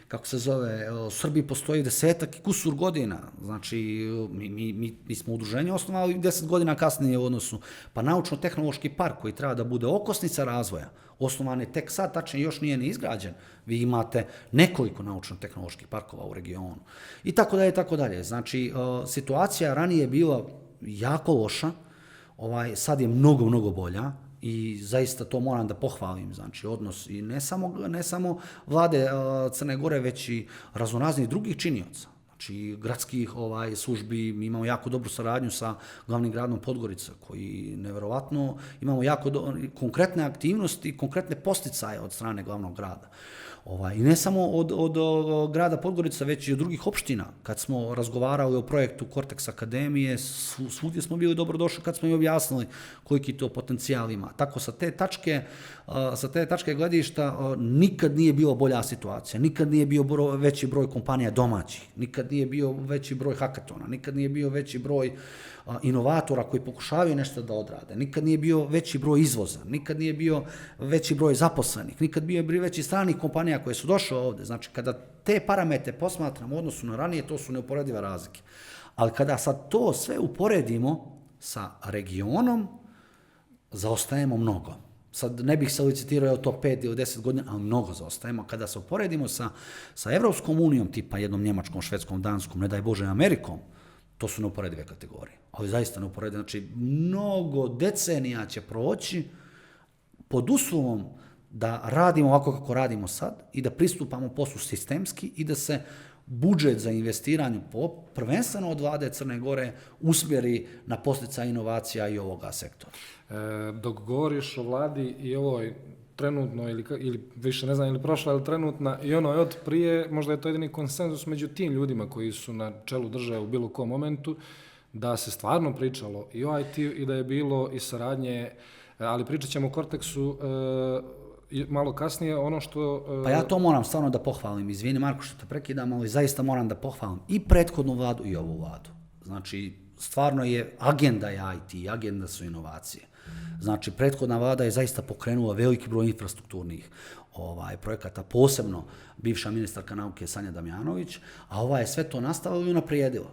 B: kako se zove, u Srbiji postoji 10 i kusur godina. Znači, mi smo udruženje osnovali 10 godina kasnije u odnosu. Pa naučno-tehnološki park koji treba da bude okosnica razvoja, osnovan je tek sad, tačnije još nije ni izgrađen. Vi imate nekoliko naučno-tehnoloških parkova u regionu. I tako dalje, i tako dalje. Znači, situacija ranije je bila jako loša, sad je mnogo, mnogo bolja i zaista to moram da pohvalim, znači odnos i ne samo vlade Crne Gore, već i raznoraznih drugih činioca. Znači, gradskih službi, mi imamo jako dobru saradnju sa glavnim gradom Podgorica, koji nevjerovatno imamo jako konkretne aktivnosti, konkretne posticaje od strane glavnog grada. I ne samo od grada Podgorica, već i od drugih opština. Kad smo razgovarali o projektu Cortex Akademije, svugdje smo bili dobrodošli kad smo im objasnili koliki to potencijal ima. Tako sa te tačke gledišta nikad nije bila bolja situacija, nikad nije bio veći broj kompanija domaćih, nikad nije bio veći broj hakatona, nikad nije bio veći broj inovatora koji pokušavaju nešto da odrade, nikad nije bio veći broj izvoza, nikad nije bio veći broj zaposlenih, nikad bio veći stranih kompanija koje su došle ovdje. Znači, kada te parametre posmatramo u odnosu na ranije, to su neuporedive razlike. Ali kada sad to sve uporedimo sa regionom, zaostajemo mnogo. Sad ne bih se licitirao, je to 5 ili 10 godina, ali mnogo zaostajemo. Kada se uporedimo sa Evropskom unijom, tipa jednom Njemačkom, Švedskom, Danskom, ne daj Bože Amerikom, to su neuporedive kategorije. Ali zaista neuporedive. Znači, mnogo decenija će proći pod uslovom da radimo ovako kako radimo sad i da pristupamo poslu sistemski i da se budžet za investiranje prvenstveno od vlade Crne Gore usmjeri na podsticaj inovacija i ovoga sektora.
A: Dok govoriš o vladi i ovoj trenutno ili više ne znam ili prošla ili trenutna i ono je od prije, možda je to jedini konsenzus među tim ljudima koji su na čelu države u bilo kom momentu, da se stvarno pričalo i o IT-u i da je bilo i saradnje, ali pričat ćemo o Cortexu malo kasnije, ono što...
B: Pa ja to moram stvarno da pohvalim, izvini Marko što te prekidam, ali zaista moram da pohvalim i prethodnu vladu i ovu vladu. Znači, stvarno je, agenda je IT, agenda su inovacije. Znači, prethodna vlada je zaista pokrenula veliki broj infrastrukturnih projekata, posebno bivša ministarka nauke Sanja Damjanović, a ova je sve to nastavila i unaprijedila.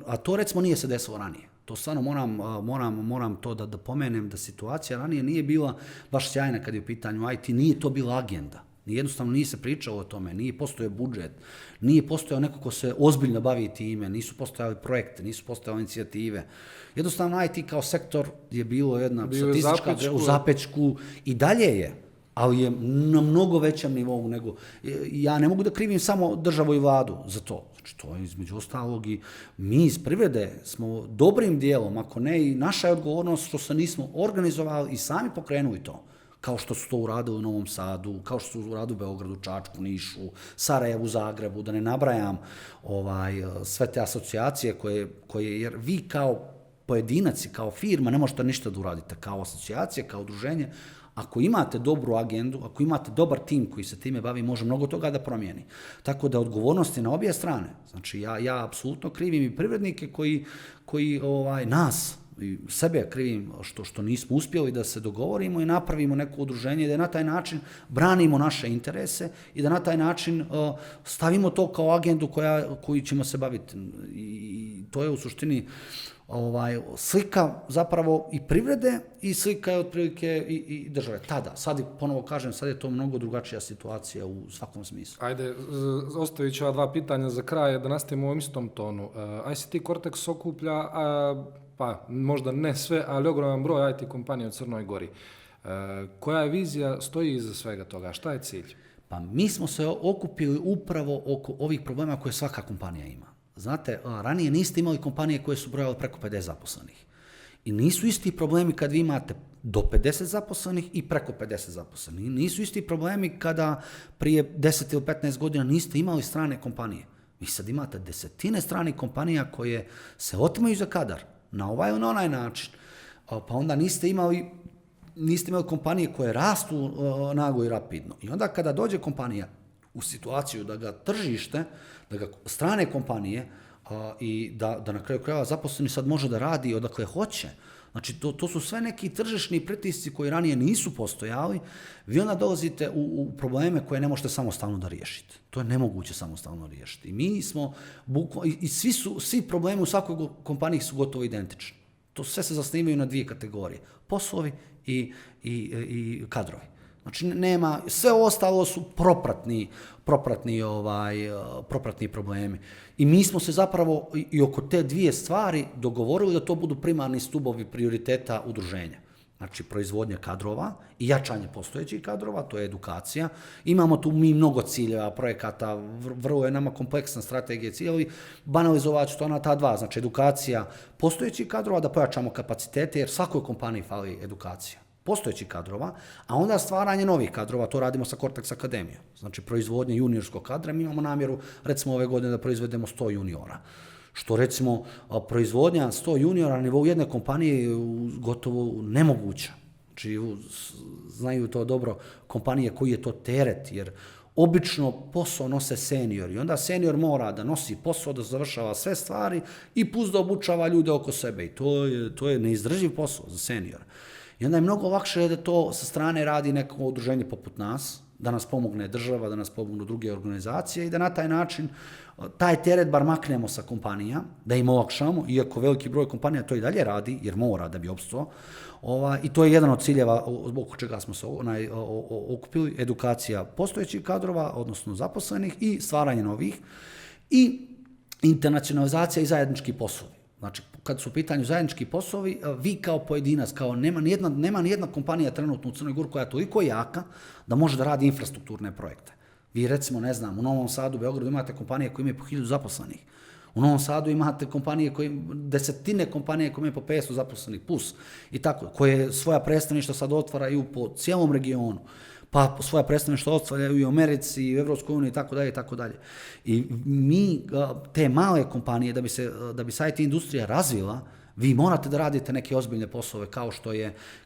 B: A to recimo nije se desilo ranije. To stvarno moram to da pomenem, da situacija ranije nije bila baš sjajna kad je u pitanju IT, nije to bila agenda. Jednostavno nije se pričalo o tome, nije postojao budžet, nije postojao neko ko se ozbiljno bavi time, nisu postojali projekte, nisu postojale inicijative. Jednostavno IT kao sektor je bilo jedna statistička u zapečku i dalje je, ali je na mnogo većem nivou nego... Ja ne mogu da krivim samo državu i vladu za to. Znači, to je između ostalog i mi iz privrede smo dobrim dijelom, ako ne i naša je odgovornost što se nismo organizovali i sami pokrenuli to. Kao što su to uradili u Novom Sadu, kao što su uradili u Beogradu, Čačku, Nišu, Sarajevu, Zagrebu, da ne nabrajam sve te asocijacije koje, jer vi kao pojedinac i kao firma ne možete ništa da uradite, kao asocijacije, kao udruženje. Ako imate dobru agendu, ako imate dobar tim koji se time bavi, može mnogo toga da promijeni. Tako da odgovornost je na obje strane. Znači, ja apsolutno krivim i privrednike koji I sebe krivim što nismo uspjeli da se dogovorimo i napravimo neko udruženje i da na taj način branimo naše interese i da na taj način stavimo to kao agendu koju ćemo se baviti. I to je u suštini slika zapravo i privrede i slika je otprilike i države. Tada, sad ponovo kažem, sad je to mnogo drugačija situacija u svakom smislu.
A: Ajde, ostavit ću ova dva pitanja za kraj, da nastavimo u ovom istom tonu. ICT Cortex okuplja, pa možda ne sve, ali ogroman broj IT kompanija u Crnoj Gori. Koja je vizija, stoji iza svega toga? Šta je cilj?
B: Pa mi smo se okupili upravo oko ovih problema koje svaka kompanija ima. Znate, ranije niste imali kompanije koje su brojale preko 50 zaposlenih. I nisu isti problemi kad vi imate do 50 zaposlenih i preko 50 zaposlenih. Nisu isti problemi kada prije 10 ili 15 godina niste imali strane kompanije. Vi sad imate desetine stranih kompanija koje se otimaju za kadar na ovaj ili na onaj način. Pa onda niste imali kompanije koje rastu naglo i rapidno. I onda kada dođe kompanija u situaciju da ga tržište, da ga strane kompanije i da na kraju krajeva zaposleni sad može da radi odakle hoće. Znači, to su sve neki tržišni pritisci koji ranije nisu postojali. Vi onda dolazite u probleme koje ne možete samostalno da riješite. To je nemoguće samostalno riješiti. I mi smo, i svi problemi u svakoj kompaniji su gotovo identični. To sve se zasnivaju na dvije kategorije. Poslovi i kadrovi. Znači, nema, sve ostalo su propratni problemi. I mi smo se zapravo i oko te dvije stvari dogovorili da to budu primarni stubovi prioriteta udruženja. Znači, proizvodnja kadrova i jačanje postojećih kadrova, to je edukacija. Imamo tu mi mnogo ciljeva, projekata, vrlo je nama kompleksna strategija ciljevi. Banalizovat ću to na ta dva, znači edukacija postojećih kadrova, da pojačamo kapacitete, jer svakoj kompaniji fali edukacija postojećih kadrova, a onda stvaranje novih kadrova, to radimo sa Cortex Akademijom. Znači, proizvodnje juniorskog kadra, mi imamo namjeru, recimo ove godine, da proizvedemo 100 juniora. Što, recimo, proizvodnja 100 juniora na nivou jedne kompanije je gotovo nemoguća. Znači, znaju to dobro kompanije koji je to teret, jer obično posao nose senior i onda senior mora da nosi posao, da završava sve stvari i plus da obučava ljude oko sebe. I to je neizdrživ posao za seniora. I onda je mnogo lakše da to sa strane radi neko udruženje poput nas, da nas pomogne država, da nas pomognu druge organizacije i da na taj način taj teret bar maknemo sa kompanija, da im olakšamo, iako veliki broj kompanija to i dalje radi, jer mora da bi opstao. I to je jedan od ciljeva oko čega smo se okupili, edukacija postojećih kadrova, odnosno zaposlenih i stvaranje novih i internacionalizacija i zajednički poslovi. Znači, kad su u pitanju zajednički poslovi, vi kao pojedinac, nema nijedna kompanija trenutno u Crnoj Gori koja je toliko jaka da može da radi infrastrukturne projekte. Vi, recimo, ne znam, u Novom Sadu, Beogradu imate kompanije koje imaju po 1000 zaposlenih. U Novom Sadu imate desetine kompanije koje imaju po 500 zaposlenih plus i tako, koje svoja predstavništva sad otvaraju po cijelom regionu. Pa svoja predstavništva otvaraju i u Americi, i u Evropskoj uniji, i tako dalje, i tako dalje. I mi, te male kompanije, da bi se IT industrija razvila, vi morate da radite neke ozbiljne poslove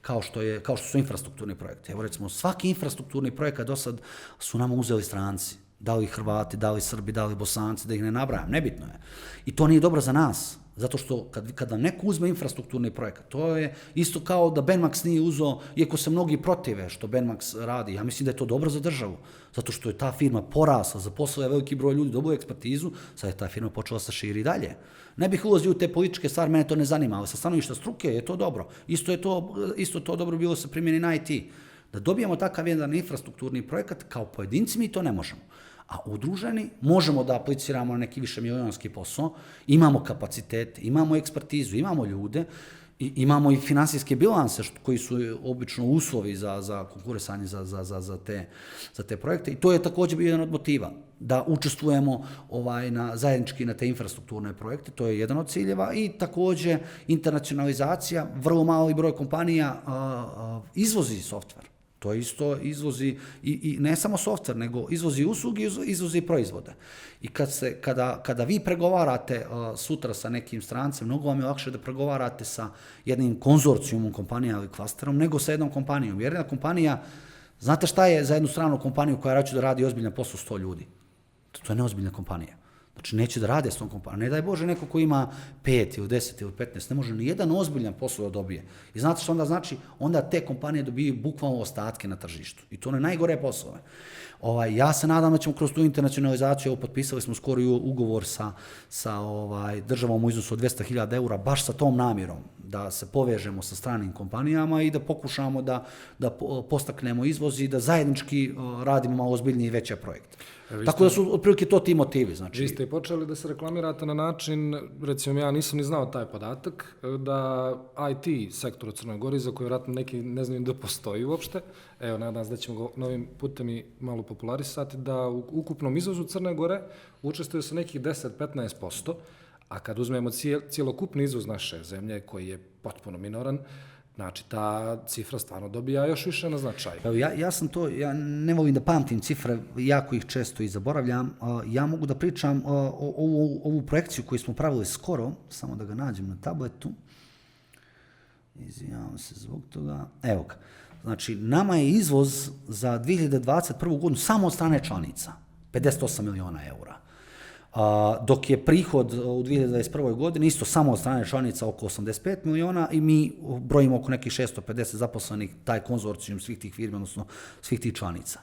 B: kao što su infrastrukturni projekti. Evo, recimo, svaki infrastrukturni projekat do sad su nama uzeli stranci. Da li Hrvati, da li Srbi, da li Bosanci, da ih ne nabrajam, nebitno je. I to nije dobro za nas. Zato što kad nam neko uzme infrastrukturni projekat, to je isto kao da Benmax nije uzeo, iako se mnogi protive što Benmax radi, ja mislim da je to dobro za državu, zato što je ta firma porasla, zaposlila veliki broj ljudi, dobila ekspertizu, sad je ta firma počela se širi dalje. Ne bih ulazio u te političke stvari, mene to ne zanima, ali sa stanovišta struke je to dobro. Isto to dobro bilo se primjeni na IT. Da dobijemo takav jedan infrastrukturni projekat, kao pojedinci mi to ne možemo. A udruženi možemo da apliciramo na neki višemilionski posao, imamo kapacitet, imamo ekspertizu, imamo ljude, imamo i finansijske bilanse koji su obično uslovi za konkurisanje za te projekte i to je također bio jedan od motiva da učestvujemo zajednički na te infrastrukturne projekte, to je jedan od ciljeva i također internacionalizacija, vrlo mali broj kompanija izvozi softver. To isto izvozi i ne samo softver, nego izvozi usluge, izvozi proizvode. I kada vi pregovarate sutra sa nekim strancem, mnogo vam je lakše da pregovarate sa jednim konzorcijumom kompanija ili klasterom, nego sa jednom kompanijom. Jer jedna kompanija, znate šta je za jednu stranu kompaniju koja hoće da radi ozbiljan posao 100 ljudi? To je neozbiljna kompanija. Znači, neće da rade s tom kompanijom. Ne daj Bože neko ko ima 5 ili 10 ili 15, ne može ni jedan ozbiljan posao da dobije. I znate što onda znači? Onda te kompanije dobiju bukvalno ostatke na tržištu. I to ne najgore poslove. Ja se nadam da ćemo kroz tu internacionalizaciju, potpisali smo skoro ugovor sa državom u iznosu od 200.000 eura, baš sa tom namjerom, da se povežemo sa stranim kompanijama i da pokušamo da postaknemo izvoz i da zajednički radimo malo ozbiljnije i veće projekte. Tako da su otprilike to ti motivi. Znači.
A: Vi ste i počeli da se reklamirate na način, recimo ja nisam ni znao taj podatak, da IT sektor u Crnoj Gori, za koji vjerojatno neki ne znaju da postoji uopšte, evo nadam se da ćemo ga novim putem i malo popularisati, da u ukupnom izvozu Crne Gore učestvuju sa nekih 10-15%, a kad uzmemo cijelokupni izvoz naše zemlje, koji je potpuno minoran, znači, ta cifra stvarno dobija još više na značaju.
B: Ja ne volim da pamtim cifre, jako ih često i zaboravljam. Ja mogu da pričam ovu projekciju koju smo pravili skoro, samo da ga nađem na tabletu. Izvinjavam se zbog toga. Evo ga. Znači, nama je izvoz za 2021. godinu samo od strane članica 58 miliona eura. Dok je prihod u 2021. godini isto samo od strane članica oko 85 miliona i mi brojimo oko nekih 650 zaposlenih, taj konzorcijum svih tih firmi, odnosno svih tih članica.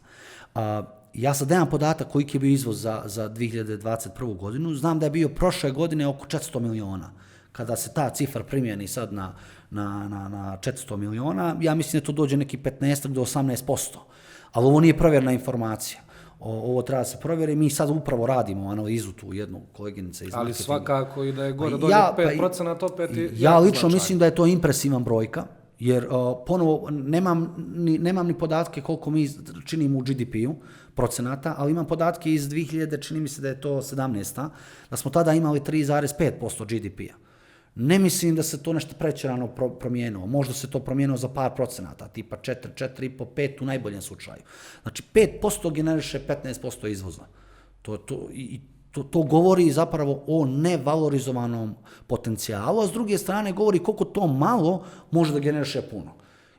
B: Ja sad nemam podatak koliki je bio izvoz za 2021. godinu, znam da je bio prošle godine oko 400 miliona. Kada se ta cifra primjeni sad na 400 miliona, ja mislim da to dođe neki 15 do 18%, ali ovo nije provjerena informacija. Ovo treba da se provjeri, mi sad upravo radimo analizu tu jednu koleginica iz marketinga.
A: Ali svakako i da je gore dolje 5%, opet je
B: ja lično mislim da je to impresivan brojka, jer ponovo nemam ni podatke koliko mi činimo u GDP-u procenata, ali imam podatke iz 2000, čini mi se da je to 17. da smo tada imali 3,5% GDP-a. Ne mislim da se to nešto prećerano promijenilo. Možda se to promijenilo za par procenata, tipa 4, 4,5, 5 u najboljem slučaju. Znači 5% generiše 15% izvoza. To govori zapravo o nevalorizovanom potencijalu, a s druge strane govori koliko to malo može da generiše puno.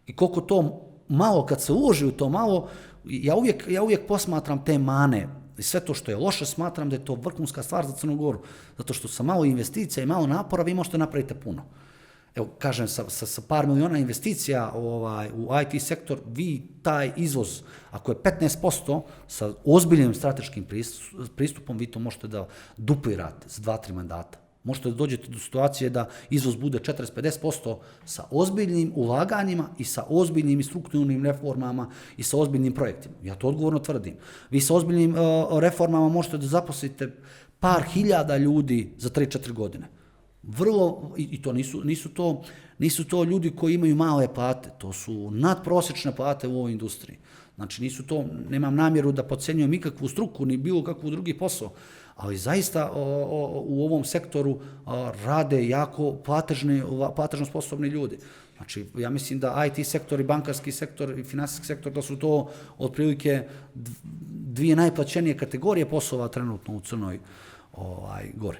B: I koliko to malo, kad se uloži u to malo, ja uvijek posmatram te mane i sve to što je loše, smatram da je to vrhunska stvar za Crnu Goru, zato što sa malo investicija i malo napora vi možete napraviti puno. Evo, kažem, sa par miliona investicija u IT sektor, vi taj izvoz, ako je 15%, sa ozbiljnim strateškim pristupom, vi to možete da duplirate s 2-3 mandata. Možete da dođete do situacije da izvoz bude 40-50% sa ozbiljnim ulaganjima i sa ozbiljnim i strukturnim reformama i sa ozbiljnim projektima. Ja to odgovorno tvrdim. Vi sa ozbiljnim reformama možete da zaposlite par hiljada ljudi za 3-4 godine. I to nisu to ljudi koji imaju male plate, to su nadprosječne plate u ovoj industriji. Znači, nemam namjeru da podcenjujem ikakvu struku, ni bilo kakvu drugi posao, ali zaista u ovom sektoru rade jako platežno sposobni ljudi. Znači, ja mislim da IT sektor i bankarski sektor i finansijski sektor, da su to otprilike dvije najplaćenije kategorije poslova trenutno u Crnoj Gori.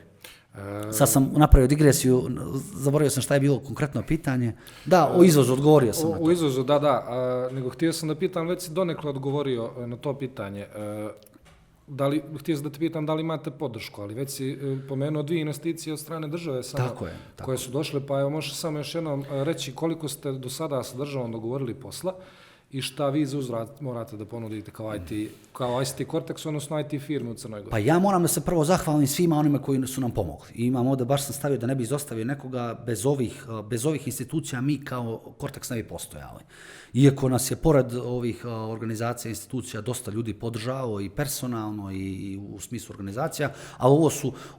B: Sad sam napravio digresiju, zaboravio sam šta je bilo konkretno pitanje. Da, o izvozu, odgovorio sam na to.
A: O izvozu, da, nego htio sam da pitam, već si donekle odgovorio na to pitanje. Htio sam da te pitam da li imate podršku, ali već si pomenuo 2 investicije od strane države samo koje su došle, pa evo možeš samo još jednom reći koliko ste do sada sa državom dogovorili posla i šta vi za uzvrat morate da ponudite kao ICT Cortex, odnosno IT firme u Crnoj Gori.
B: Pa ja moram da se prvo zahvalim svima onima koji su nam pomogli. I imam ovdje, baš sam stavio da ne bi izostavio nekoga, bez ovih institucija mi kao Cortex ne bi postojali. Iako nas je pored ovih organizacija i institucija dosta ljudi podržao i personalno i u smislu organizacija, ali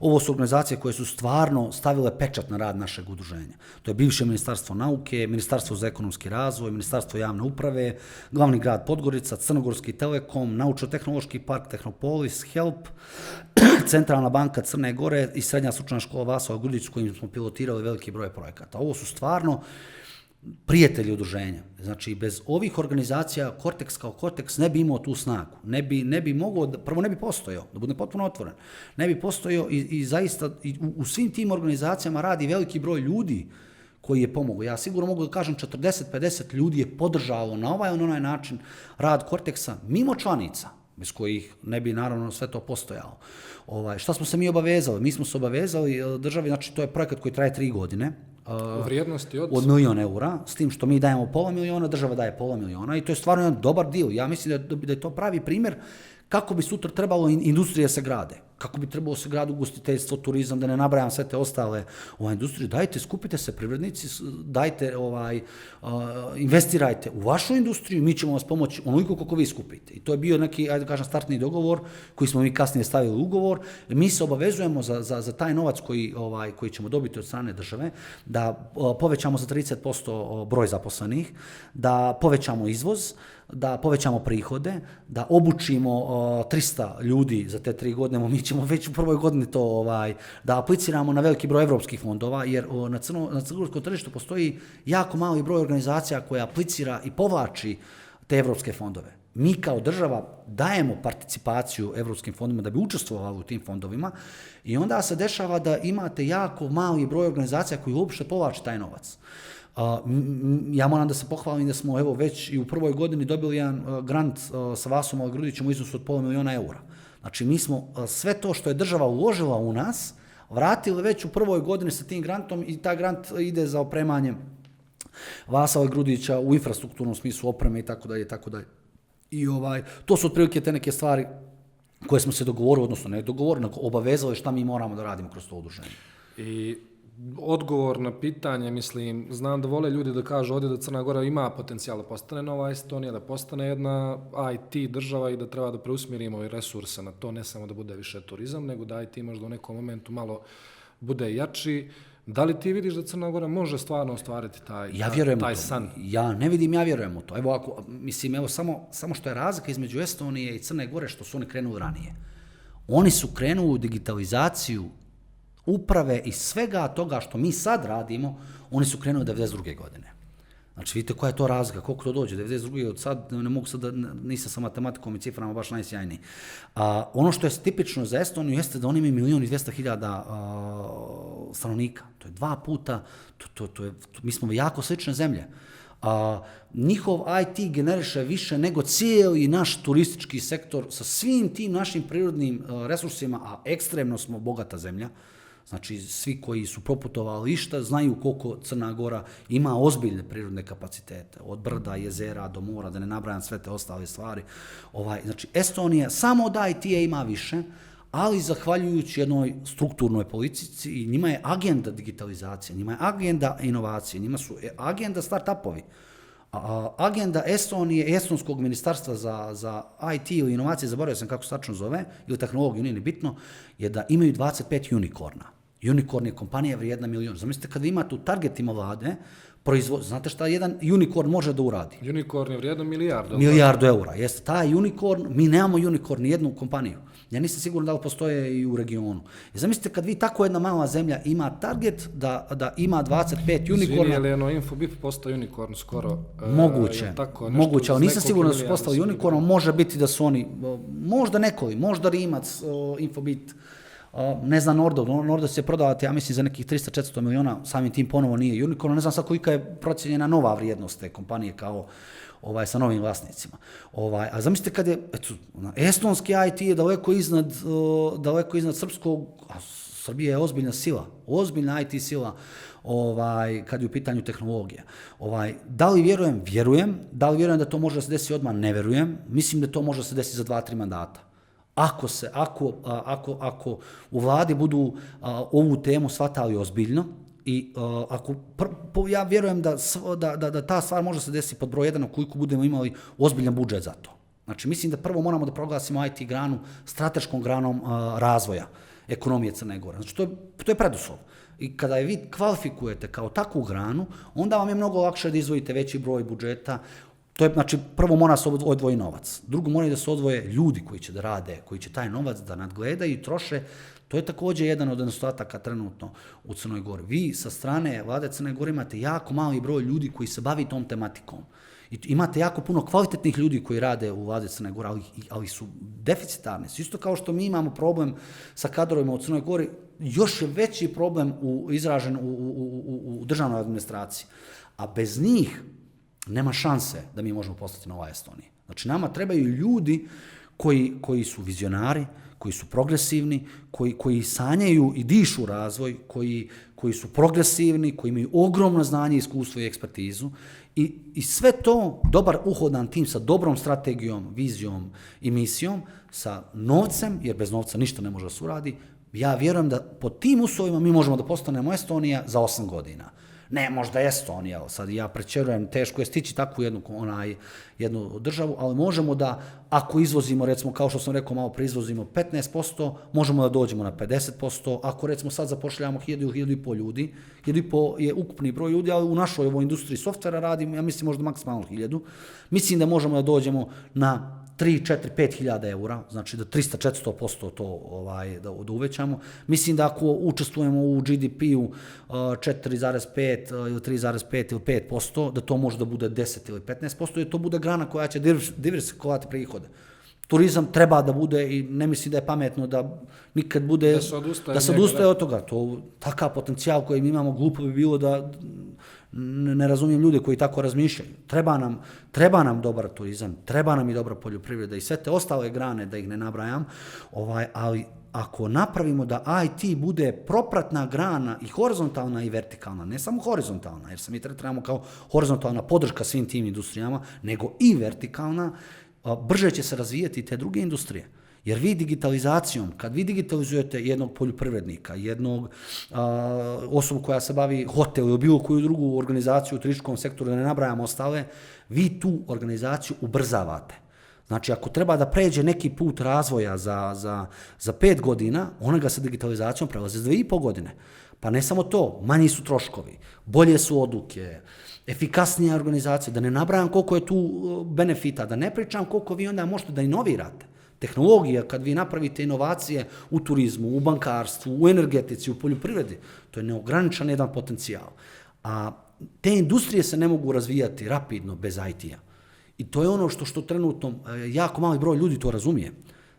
B: ovo su organizacije koje su stvarno stavile pečat na rad našeg udruženja. To je bivše Ministarstvo nauke, Ministarstvo za ekonomski razvoj, Ministarstvo javne uprave, glavni grad Podgorica, Crnogorski telekom, Naučno-tehnološki park Tehnopolis, HELP, Centralna banka Crne Gore i Srednja stručna škola Vasova Grudić s kojim smo pilotirali veliki broj projekata. Ovo su stvarno prijatelji udruženja. Znači, bez ovih organizacija Cortex kao Cortex ne bi imao tu snagu. Ne bi mogao, prvo ne bi postojao, da bude potpuno otvoren. Ne bi postojao i zaista u svim tim organizacijama radi veliki broj ljudi koji je pomogao. Ja sigurno mogu da kažem 40-50 ljudi je podržalo na ovaj ili onaj način rad Cortexa mimo članica. bez kojih ne bi naravno sve to postojalo. Šta smo se mi obavezali? Mi smo se obavezali državi, znači to je projekat koji traje 3 godine,
A: U vrijednosti
B: od €1.000.000, s tim što mi dajemo $500.000, država daje $500.000 i to je stvarno jedan dobar deal. Ja mislim da je to pravi primjer kako bi sutra trebalo industrije se grade, kako bi trebalo se grade ugostiteljstvo, turizam, da ne nabrajam sve te ostale industrije. Dajte, skupite se privrednici, dajte, investirajte u vašu industriju, mi ćemo vas pomoći onoliko koliko vi skupite. I to je bio neki, ajde da kažem, startni dogovor koji smo mi kasnije stavili u ugovor. Mi se obavezujemo za taj novac koji ćemo dobiti od strane države, da povećamo za 30% broj zaposlenih, da povećamo izvoz, da povećamo prihode, da obučimo 300 ljudi za te 3 godine, mi ćemo već u prvoj godini to da apliciramo na veliki broj evropskih fondova, jer na crnogorskom tržištu postoji jako mali broj organizacija koja aplicira i povlači te evropske fondove. Mi kao država dajemo participaciju evropskim fondovima da bi učestvovali u tim fondovima i onda se dešava da imate jako mali broj organizacija koji uopšte povlači taj novac. Ja moram da se pohvalim da smo već i u prvoj godini dobili jedan grant sa Vasom Aligrudićem u iznosu od €500.000. Znači mi smo sve to što je država uložila u nas vratili već u prvoj godini sa tim grantom i taj grant ide za opremanje Vasa Aligrudića u infrastrukturnom smislu opreme i tako dalje i tako dalje. I to su otprilike te neke stvari koje smo se dogovorili, odnosno ne dogovorili, nego obavezali šta mi moramo da radimo kroz to udruženje.
A: I odgovor na pitanje, mislim, znam da vole ljudi da kažu ovdje da Crna Gora ima potencijal da postane nova Estonija, da postane jedna IT država i da treba da preusmjerimo i resurse na to, ne samo da bude više turizam, nego da IT možda u nekom momentu malo bude jači. Da li ti vidiš da Crna Gora može stvarno ostvariti taj san?
B: Ja ne vidim, ja vjerujem u to. Samo što je razlika između Estonije i Crne Gore, što su oni krenuli ranije. Oni su krenuli u digitalizaciju uprave i svega toga što mi sad radimo, oni su krenuli 92. godine. Znači, vidite koja je to razlika, koliko to dođe, 92. od sad, ne mogu sad, nisam sa matematikom i ciframa baš najsjajniji. Ono što je tipično za Estoniju jeste da oni imaju 1.200.000 stanovnika. To je 2 puta, mi smo jako slične zemlje. Njihov IT generiše više nego cijeli naš turistički sektor sa svim tim našim prirodnim resursima, a ekstremno smo bogata zemlja. Znači, svi koji su proputovali išta znaju koliko Crna Gora ima ozbiljne prirodne kapacitete, od brda, jezera do mora, da ne nabrajam sve te ostale stvari. Znači, Estonija samo od IT-a ima više, ali zahvaljujući jednoj strukturnoj politici, i njima je agenda digitalizacije, njima je agenda inovacije, njima su agenda start-upovi. Agenda Estonije, Estonskog ministarstva za IT ili inovacije, zaboravio sam kako se tačno zove, ili tehnologiju, nije ni bitno, je da imaju 25 unikorna. Unikorn je kompanija vrijedna milion. Zamislite kada imate u targetima vlade znate šta jedan unikorn može da uradi?
A: Unikorn je vrijedno €1.000.000.
B: €1.000.000, jeste. Taj unikorn, mi nemamo unikorn ni jednu kompaniju. Ja nisam siguran da li postoje i u regionu. I zamislite kad vi tako jedna mala zemlja ima target da ima 25 unikorna.
A: Izvini, je li Infobip postao unikorn skoro?
B: Moguće, ali nisam siguran da su postali unikorn, može biti da su oni, možda nekoli, možda Rimac, Infobip, ne znam Nordos će prodavati, ja mislim, za nekih 300-400 miliona, samim tim ponovo nije unikorn, ne znam sad kolika je procijenjena nova vrijednost te kompanije kao sa novim vlasnicima. A zamislite kad je, estonski IT je daleko iznad srpskog, a Srbija je ozbiljna sila, ozbiljna IT sila kad je u pitanju tehnologija. Da li vjerujem? Vjerujem. Da li vjerujem da to može da se desi odmah? Ne vjerujem. Mislim da to može da se desi za 2-3 mandata. Ako u vladi budu ovu temu shvatali ozbiljno i ja vjerujem da ta stvar može se desiti pod broj 1 ukoliko budemo imali ozbiljan budžet za to. Znači, mislim da prvo moramo da proglasimo IT granu strateškom granom razvoja ekonomije Crne Gore. Znači, to je preduslov. I kada je vi kvalifikujete kao takvu granu, onda vam je mnogo lakše da izdvojite veći broj budžeta. To je, znači, prvo mora se odvoji novac. Drugo, moraju da se odvoje ljudi koji će da rade, koji će taj novac da nadgledaju i troše. To je također jedan od nedostataka trenutno u Crnoj Gori. Vi sa strane vlade Crne Gore imate jako mali broj ljudi koji se bavi tom tematikom. I imate jako puno kvalitetnih ljudi koji rade u vlade Crne Gore, ali su deficitarni. Isto kao što mi imamo problem sa kadrovima u Crnoj Gori, još je veći problem izražen u državnoj administraciji. A bez njih nema šanse da mi možemo postati nova Estonija. Znači, nama trebaju ljudi koji su vizionari, koji su progresivni, koji sanjaju i dišu razvoj, koji su progresivni, koji imaju ogromno znanje, iskustvo i ekspertizu. I sve to dobar uhodan tim sa dobrom strategijom, vizijom i misijom, sa novcem, jer bez novca ništa ne može da se uradi, ja vjerujem da po tim uslovima mi možemo da postanemo Estonija za 8 godina. Ne, možda Estonija, sad ja prećerujem, teško je stići takvu jednu državu, ali možemo da, ako izvozimo, recimo, kao što sam rekao, malo preizvozimo 15%, možemo da dođemo na 50%, ako recimo sad zapošljavamo 1000 ili 1.500 ljudi, 1.500 je ukupni broj ljudi, ali u našoj ovoj industriji softvera radim, ja mislim možda maksimalno 1000, mislim da možemo da dođemo na 3, 4, 5.000 eura, znači da 300-400% to da uvećamo. Mislim da ako učestvujemo u GDP-u 4,5 ili 3,5 ili 5%, da to može da bude 10 ili 15%, jer to bude grana koja će diversifikovati prihode. Turizam treba da bude i ne mislim da je pametno da nikad bude, da se odustaje od toga. To, takav potencijal koji mi imamo, glupo bi bilo da ne razumijem ljude koji tako razmišljaju. Treba nam dobar turizam, treba nam i dobra poljoprivreda i sve te ostale grane, da ih ne nabrajam, ali ako napravimo da IT bude propratna grana i horizontalna i vertikalna, ne samo horizontalna, jer se mi trebamo kao horizontalna podrška svim tim industrijama, nego i vertikalna, brže će se razvijati te druge industrije. Jer vi digitalizacijom, kad vi digitalizujete jednog poljoprivrednika, jednog osobu koja se bavi hotel ili bilo koju drugu organizaciju u turističkom sektoru, da ne nabrajamo ostale, vi tu organizaciju ubrzavate. Znači, ako treba da pređe neki put razvoja za 5 godina, ona ga sa digitalizacijom prelazi za 2,5 godine. Pa ne samo to, manji su troškovi, bolje su odluke, efikasnija organizacija, da ne nabrajam koliko je tu benefita, da ne pričam koliko vi onda možete da inovirate. Tehnologija, kad vi napravite inovacije u turizmu, u bankarstvu, u energetici, u poljoprivredi, to je neograničan jedan potencijal. A te industrije se ne mogu razvijati rapidno bez IT-a. I to je ono što trenutno jako mali broj ljudi to razumije.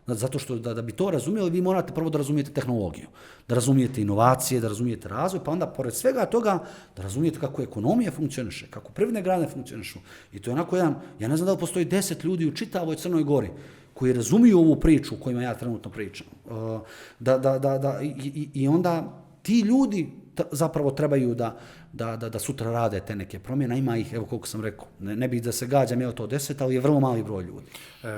B: Zato što da bi to razumjeli, vi morate prvo da razumijete tehnologiju, da razumijete inovacije, da razumijete razvoj, pa onda pored svega toga da razumijete kako ekonomija funkcioniše, kako privredne grane funkcionišu. I to je onako jedan, ja ne znam da li postoji 10 ljudi u čitavoj Crnoj Gori koji razumiju ovu priču o kojima ja trenutno pričam. I onda ti ljudi zapravo trebaju da sutra rade te neke promjene. Ima ih, evo koliko sam rekao, ne bih da se gađam, je to 10, ali je vrlo mali broj ljudi.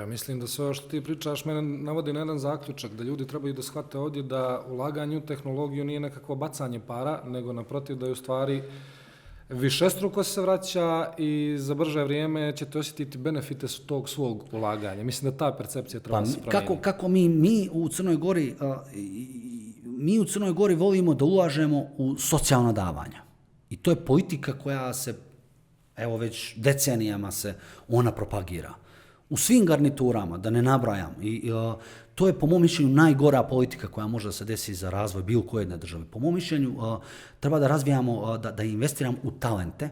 A: Mislim da sve ovo što ti pričaš mene navodi na jedan zaključak, da ljudi trebaju da shvate ovdje da ulaganje u tehnologiju nije nekakvo bacanje para, nego naprotiv da je u stvari višestruko se vraća i za brže vrijeme ćete osjetiti benefite tog svog ulaganja. Mislim da ta percepcija treba se promijeniti.
B: Kako mi u Crnoj Gori, mi u Crnoj Gori volimo da ulažemo u socijalna davanja. I to je politika koja se, evo već decenijama se ona propagira. U svim garniturama, da ne nabrajam, to je po mom mišljenju najgora politika koja može da se desi za razvoj bilo koje jedne države. Po mom mišljenju treba da razvijamo, da investiramo u talente,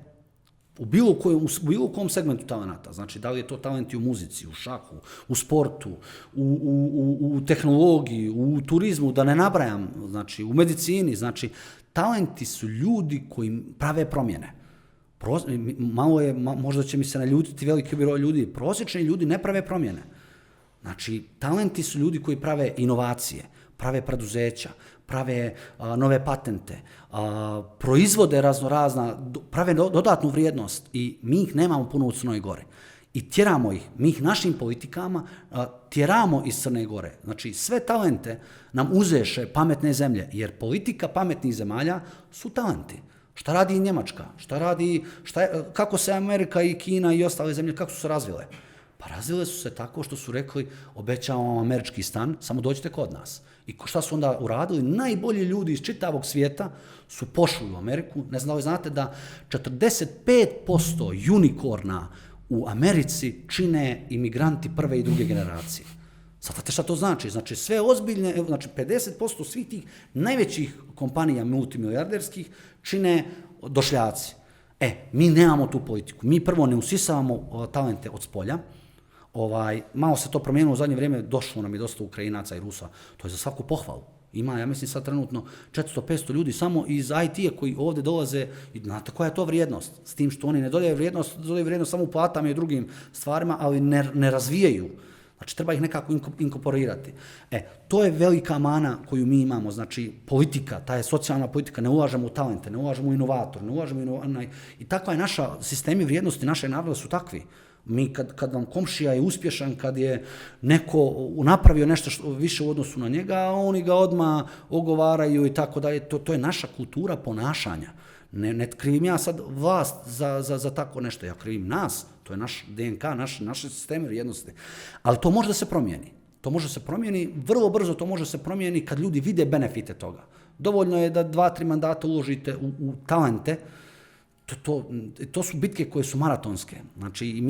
B: u bilo kom segmentu talenata. Znači, da li je to talenti u muzici, u šahu, u sportu, u tehnologiji, u turizmu, da ne nabrajam, znači, u medicini. Znači, talenti su ljudi koji prave promjene. Možda će mi se naljutiti veliki broj ljudi, prosječni ljudi ne prave promjene. Znači, talenti su ljudi koji prave inovacije, prave preduzeća, prave nove patente, proizvode raznorazna, prave dodatnu vrijednost i mi ih nemamo puno u Crnoj Gori. I tjeramo ih, mi ih našim politikama tjeramo iz Crne Gore. Znači, sve talente nam uzeše pametne zemlje, jer politika pametnih zemalja su talenti. Šta radi Njemačka? Kako se Amerika i Kina i ostale zemlje, kako su se razvile? Pa razvile su se tako što su rekli, obećavamo vam američki stan, samo dođite kod nas. I šta su onda uradili? Najbolji ljudi iz čitavog svijeta su pošli u Ameriku. Ne znam da li znate da 45% unikorna u Americi čine imigranti prve i druge generacije. Znate šta to znači? Znači sve ozbiljne, znači 50% svih tih najvećih kompanija multimilijarderskih čine došljaci. Mi nemamo tu politiku. Mi prvo ne usisavamo talente od spolja. Malo se to promijenilo u zadnje vrijeme, došlo nam je dosta Ukrajinaca i Rusa. To je za svaku pohvalu. Ima, ja mislim, sad trenutno 400-500 ljudi samo iz IT-a koji ovdje dolaze i znate koja je to vrijednost? S tim što oni ne dodaju vrijednost samo u platama i drugim stvarima, ali ne razvijaju. Znači, treba ih nekako inkorporirati. To je velika mana koju mi imamo, znači, politika, ta je socijalna politika, ne ulažemo u talente, ne ulažemo u inovator, ne ulažemo i takva je naša, sistemi vrijednosti našeg naroda su takvi. Mi kad vam komšija je uspješan, kad je neko napravio nešto više u odnosu na njega, oni ga odmah ogovaraju i tako dalje. To je naša kultura ponašanja. Ne krivim ja sad vlast za tako nešto, ja krivim nas, to je naš DNK, naše sisteme vrijednosti. Ali to može da se promijeni. To može se promijeni, vrlo brzo to može se promijeni kad ljudi vide benefite toga. Dovoljno je da 2-3 mandata uložite u talente. To su bitke koje su maratonske. Znači,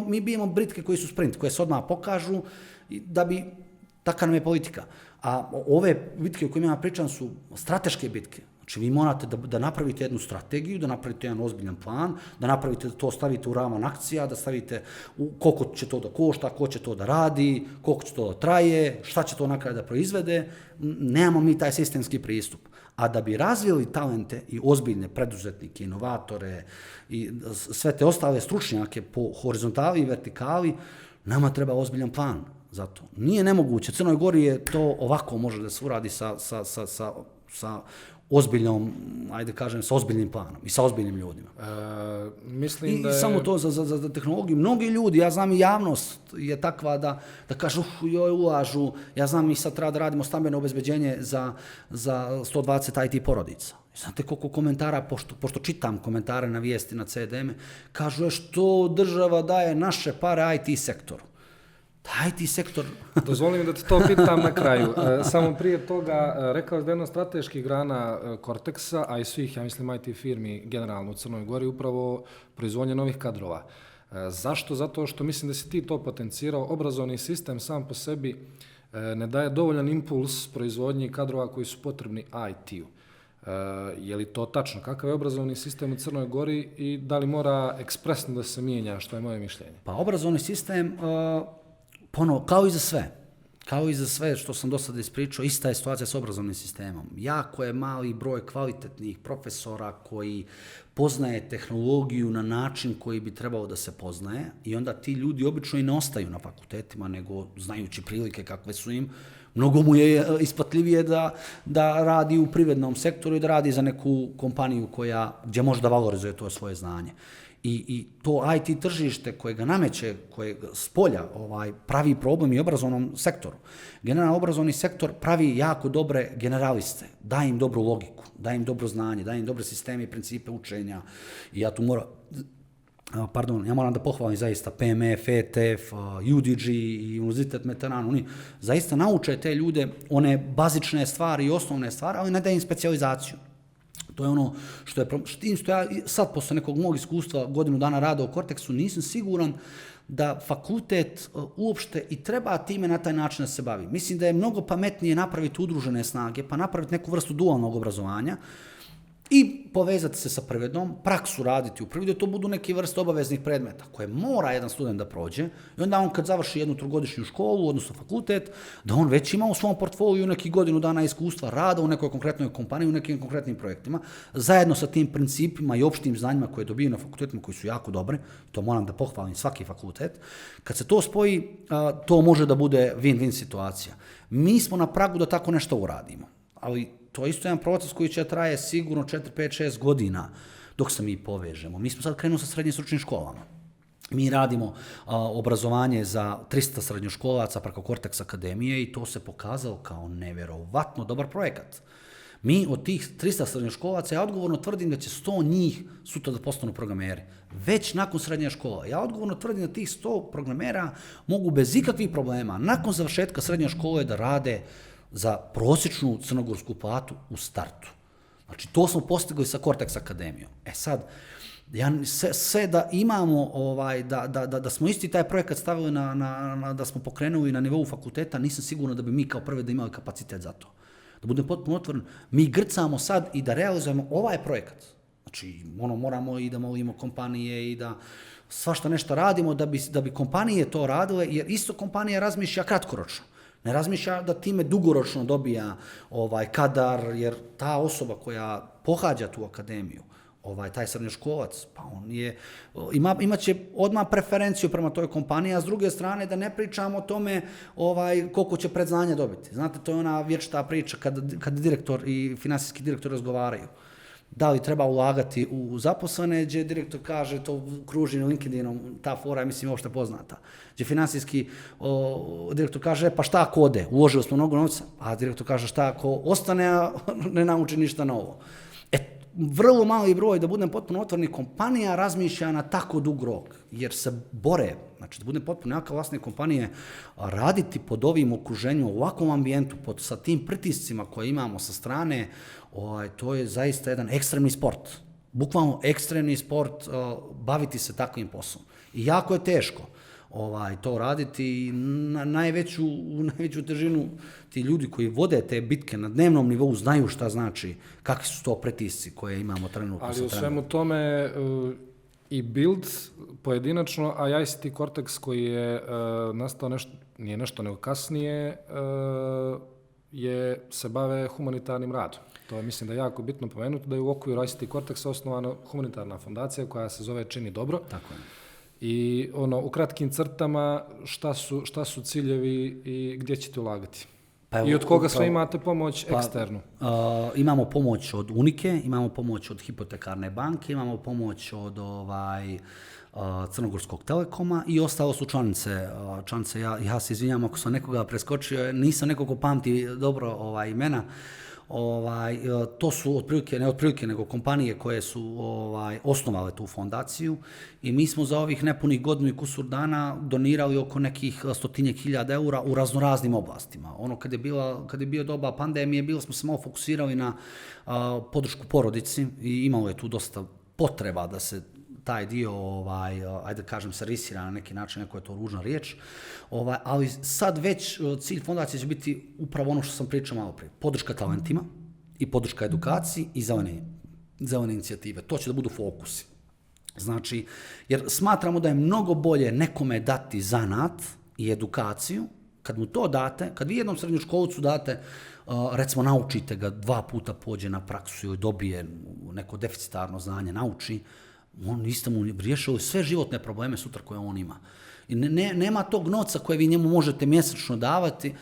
B: mi bijemo bitke koje su sprint, koje se odmah pokažu da bi, taka nam je politika. A ove bitke o kojima ja pričam su strateške bitke. Znači, vi morate da napravite jednu strategiju, da napravite jedan ozbiljan plan, da napravite da to stavite u ravan akcija, da stavite koliko će to da košta, ko će to da radi, koliko će to da traje, šta će to na kraju da proizvede. Nemamo mi taj sistemski pristup. A da bi razvili talente i ozbiljne preduzetnike, inovatore i sve te ostale stručnjake po horizontali i vertikali, nama treba ozbiljan plan za to. Nije nemoguće. Crnoj Gori je to ovako može da se uradi sa ozbiljnom, ajde kažem, sa ozbiljnim planom i sa ozbiljnim ljudima.
A: Mislim
B: I samo to za tehnologiju. Mnogi ljudi, ja znam i javnost je takva da kažu, joj ulažu, ja znam mi sad treba da radimo stambeno obezbeđenje za 120 IT porodica. Znate koliko komentara, pošto čitam komentare na vijesti, na CDM, kažu što država daje naše pare IT sektoru. IT sektor...
A: Dozvoli mi da te to pitam na kraju. Samo prije toga, rekao da je jedna od strateških grana Cortexa, a i svih, ja mislim, IT firmi generalno u Crnoj Gori, upravo proizvodnje novih kadrova. Zašto? Zato što mislim da si ti to potencirao. Obrazovni sistem sam po sebi ne daje dovoljan impuls proizvodnji kadrova koji su potrebni IT-u. Je li to tačno? Kakav je obrazovni sistem u Crnoj Gori i da li mora ekspresno da se mijenja, što je moje mišljenje?
B: Pa obrazovni sistem... kao i za sve što sam do sada ispričao, ista je situacija s obrazovnim sistemom. Jako je mali broj kvalitetnih profesora koji poznaje tehnologiju na način koji bi trebalo da se poznaje i onda ti ljudi obično i ne ostaju na fakultetima, nego znajući prilike kakve su im, mnogo mu je isplatljivije da radi u privrednom sektoru i da radi za neku kompaniju gdje može da valorizuje to svoje znanje. I to IT tržište koje ga nameće, koje s polja pravi problem i obrazovnom sektoru. Generalno obrazovni sektor pravi jako dobre generaliste, daje im dobru logiku, daje im dobro znanje, daje im dobre sisteme i principe učenja. I ja tu moram da pohvalim zaista PMF, ETF, UDG i Univerzitet Meteran. Oni zaista nauče te ljude one bazične stvari i osnovne stvari, ali ne daje im specijalizaciju. To je ono što ja sad posle nekog mog iskustva godinu dana rada u Cortexu nisam siguran da fakultet uopšte i treba time na taj način da se bavi. Mislim da je mnogo pametnije napraviti udružene snage, pa napraviti neku vrstu dualnog obrazovanja i povezati se sa privredom, praksu raditi u privredi, to budu neke vrste obaveznih predmeta koje mora jedan student da prođe i onda on kad završi jednu trogodišnju školu, odnosno fakultet, da on već ima u svom portfoliju neki godinu dana iskustva rada u nekoj konkretnoj kompaniji, u nekim konkretnim projektima, zajedno sa tim principima i opštim znanjima koje dobiju na fakultetima koji su jako dobre, to moram da pohvalim svaki fakultet, kad se to spoji, to može da bude win-win situacija. Mi smo na pragu da tako nešto uradimo, ali to je isto jedan proces koji će traje sigurno 4, 5, 6 godina dok se mi povežemo. Mi smo sad krenuli sa srednjim stručnim školama. Mi radimo obrazovanje za 300 srednjoškolaca preko Cortex Akademije i to se pokazalo kao neverovatno dobar projekat. Mi od tih 300 srednjoškolaca, ja odgovorno tvrdim da će 100 njih sutra da postanu programeri. Već nakon srednje škole. Ja odgovorno tvrdim da tih 100 programera mogu bez ikakvih problema nakon završetka srednje škole da rade za prosječnu crnogorsku platu u startu. Znači, to smo postigli sa Cortex Akademijom. Sad, sve da imamo, da smo isti taj projekat stavili da smo pokrenuli na nivou fakulteta, nisam siguran da bi mi kao prvi da imali kapacitet za to. Da budem potpuno otvoren, mi grcamo sad i da realizujemo ovaj projekat. Znači, moramo i da molimo kompanije i da svašta nešto radimo da bi kompanije to radile, jer isto kompanija razmišlja kratkoročno. Ne razmišlja da time dugoročno dobija kadar, jer ta osoba koja pohađa tu akademiju, taj srednjoškolac, pa on imaće odmah preferenciju prema toj kompaniji, a s druge strane da ne pričamo o tome koliko će predznanja dobiti. Znate, to je ona vječita priča kad direktor i finansijski direktor razgovaraju. Da li treba ulagati u zaposlene, gdje direktor kaže, to kruži na LinkedInom, ta fora je, mislim, uopšte poznata. Gdje finansijski direktor kaže, pa šta ako ode, uložili smo mnogo novca, a direktor kaže šta ako ostane, a ne nauči ništa novo. Vrlo mali broj, da budem potpuno otvoreni, kompanija razmišlja na tako dug rok, jer se bore, znači da budem potpuno jaka vlasnik kompanije, raditi pod ovim okruženjem, u ovakvom ambijentu, sa tim pritiscima koje imamo sa strane, to je zaista jedan ekstremni sport. Bukvalno ekstremni sport, baviti se takvim poslom. I jako je teško to raditi i u najveću težinu ti ljudi koji vode te bitke na dnevnom nivou znaju šta znači, kakvi su to pritisci koje imamo trenutno.
A: Ali u svemu tome i Build pojedinačno, a ICT Cortex koji je nastao nije nešto nego kasnije, se bave humanitarnim radom. To je, mislim da je jako bitno pomenuti da je u okviru ICT Cortex osnovana humanitarna fondacija koja se zove Čini dobro. Tako je. I u kratkim crtama šta su ciljevi i gdje ćete ulagati? I od koga sve imate pomoć eksternu?
B: Imamo pomoć od Unike, imamo pomoć od Hipotekarne banke, imamo pomoć od Crnogorskog Telekoma i ostalo su članice. Ja se izvinjam ako sam nekoga preskočio, nisam nekog ko pamti dobro imena. To su otprilike nego kompanije koje su osnovale tu fondaciju i mi smo za ovih nepunih godinu i kusur dana donirali oko nekih 100.000 eura u raznoraznim oblastima. Kad je bio doba pandemije, bili smo se malo fokusirali na podršku porodici i imalo je tu dosta potreba da se taj dio, ajde kažem, servisira na neki način, neko je to ružna riječ, ali sad već cilj fondacije će biti upravo ono što sam pričao malo prije, podrška talentima i podrška edukaciji i zelene inicijative. To će da budu fokusi. Znači, jer smatramo da je mnogo bolje nekome dati zanat i edukaciju, kad mu to date, kad vi jednom srednjoškolcu date, recimo naučite ga 2 puta pođe na praksu ili dobije neko deficitarno znanje, nauči, niste mu riješili sve životne probleme sutra koje on ima. I nema tog novca koje vi njemu možete mjesečno davati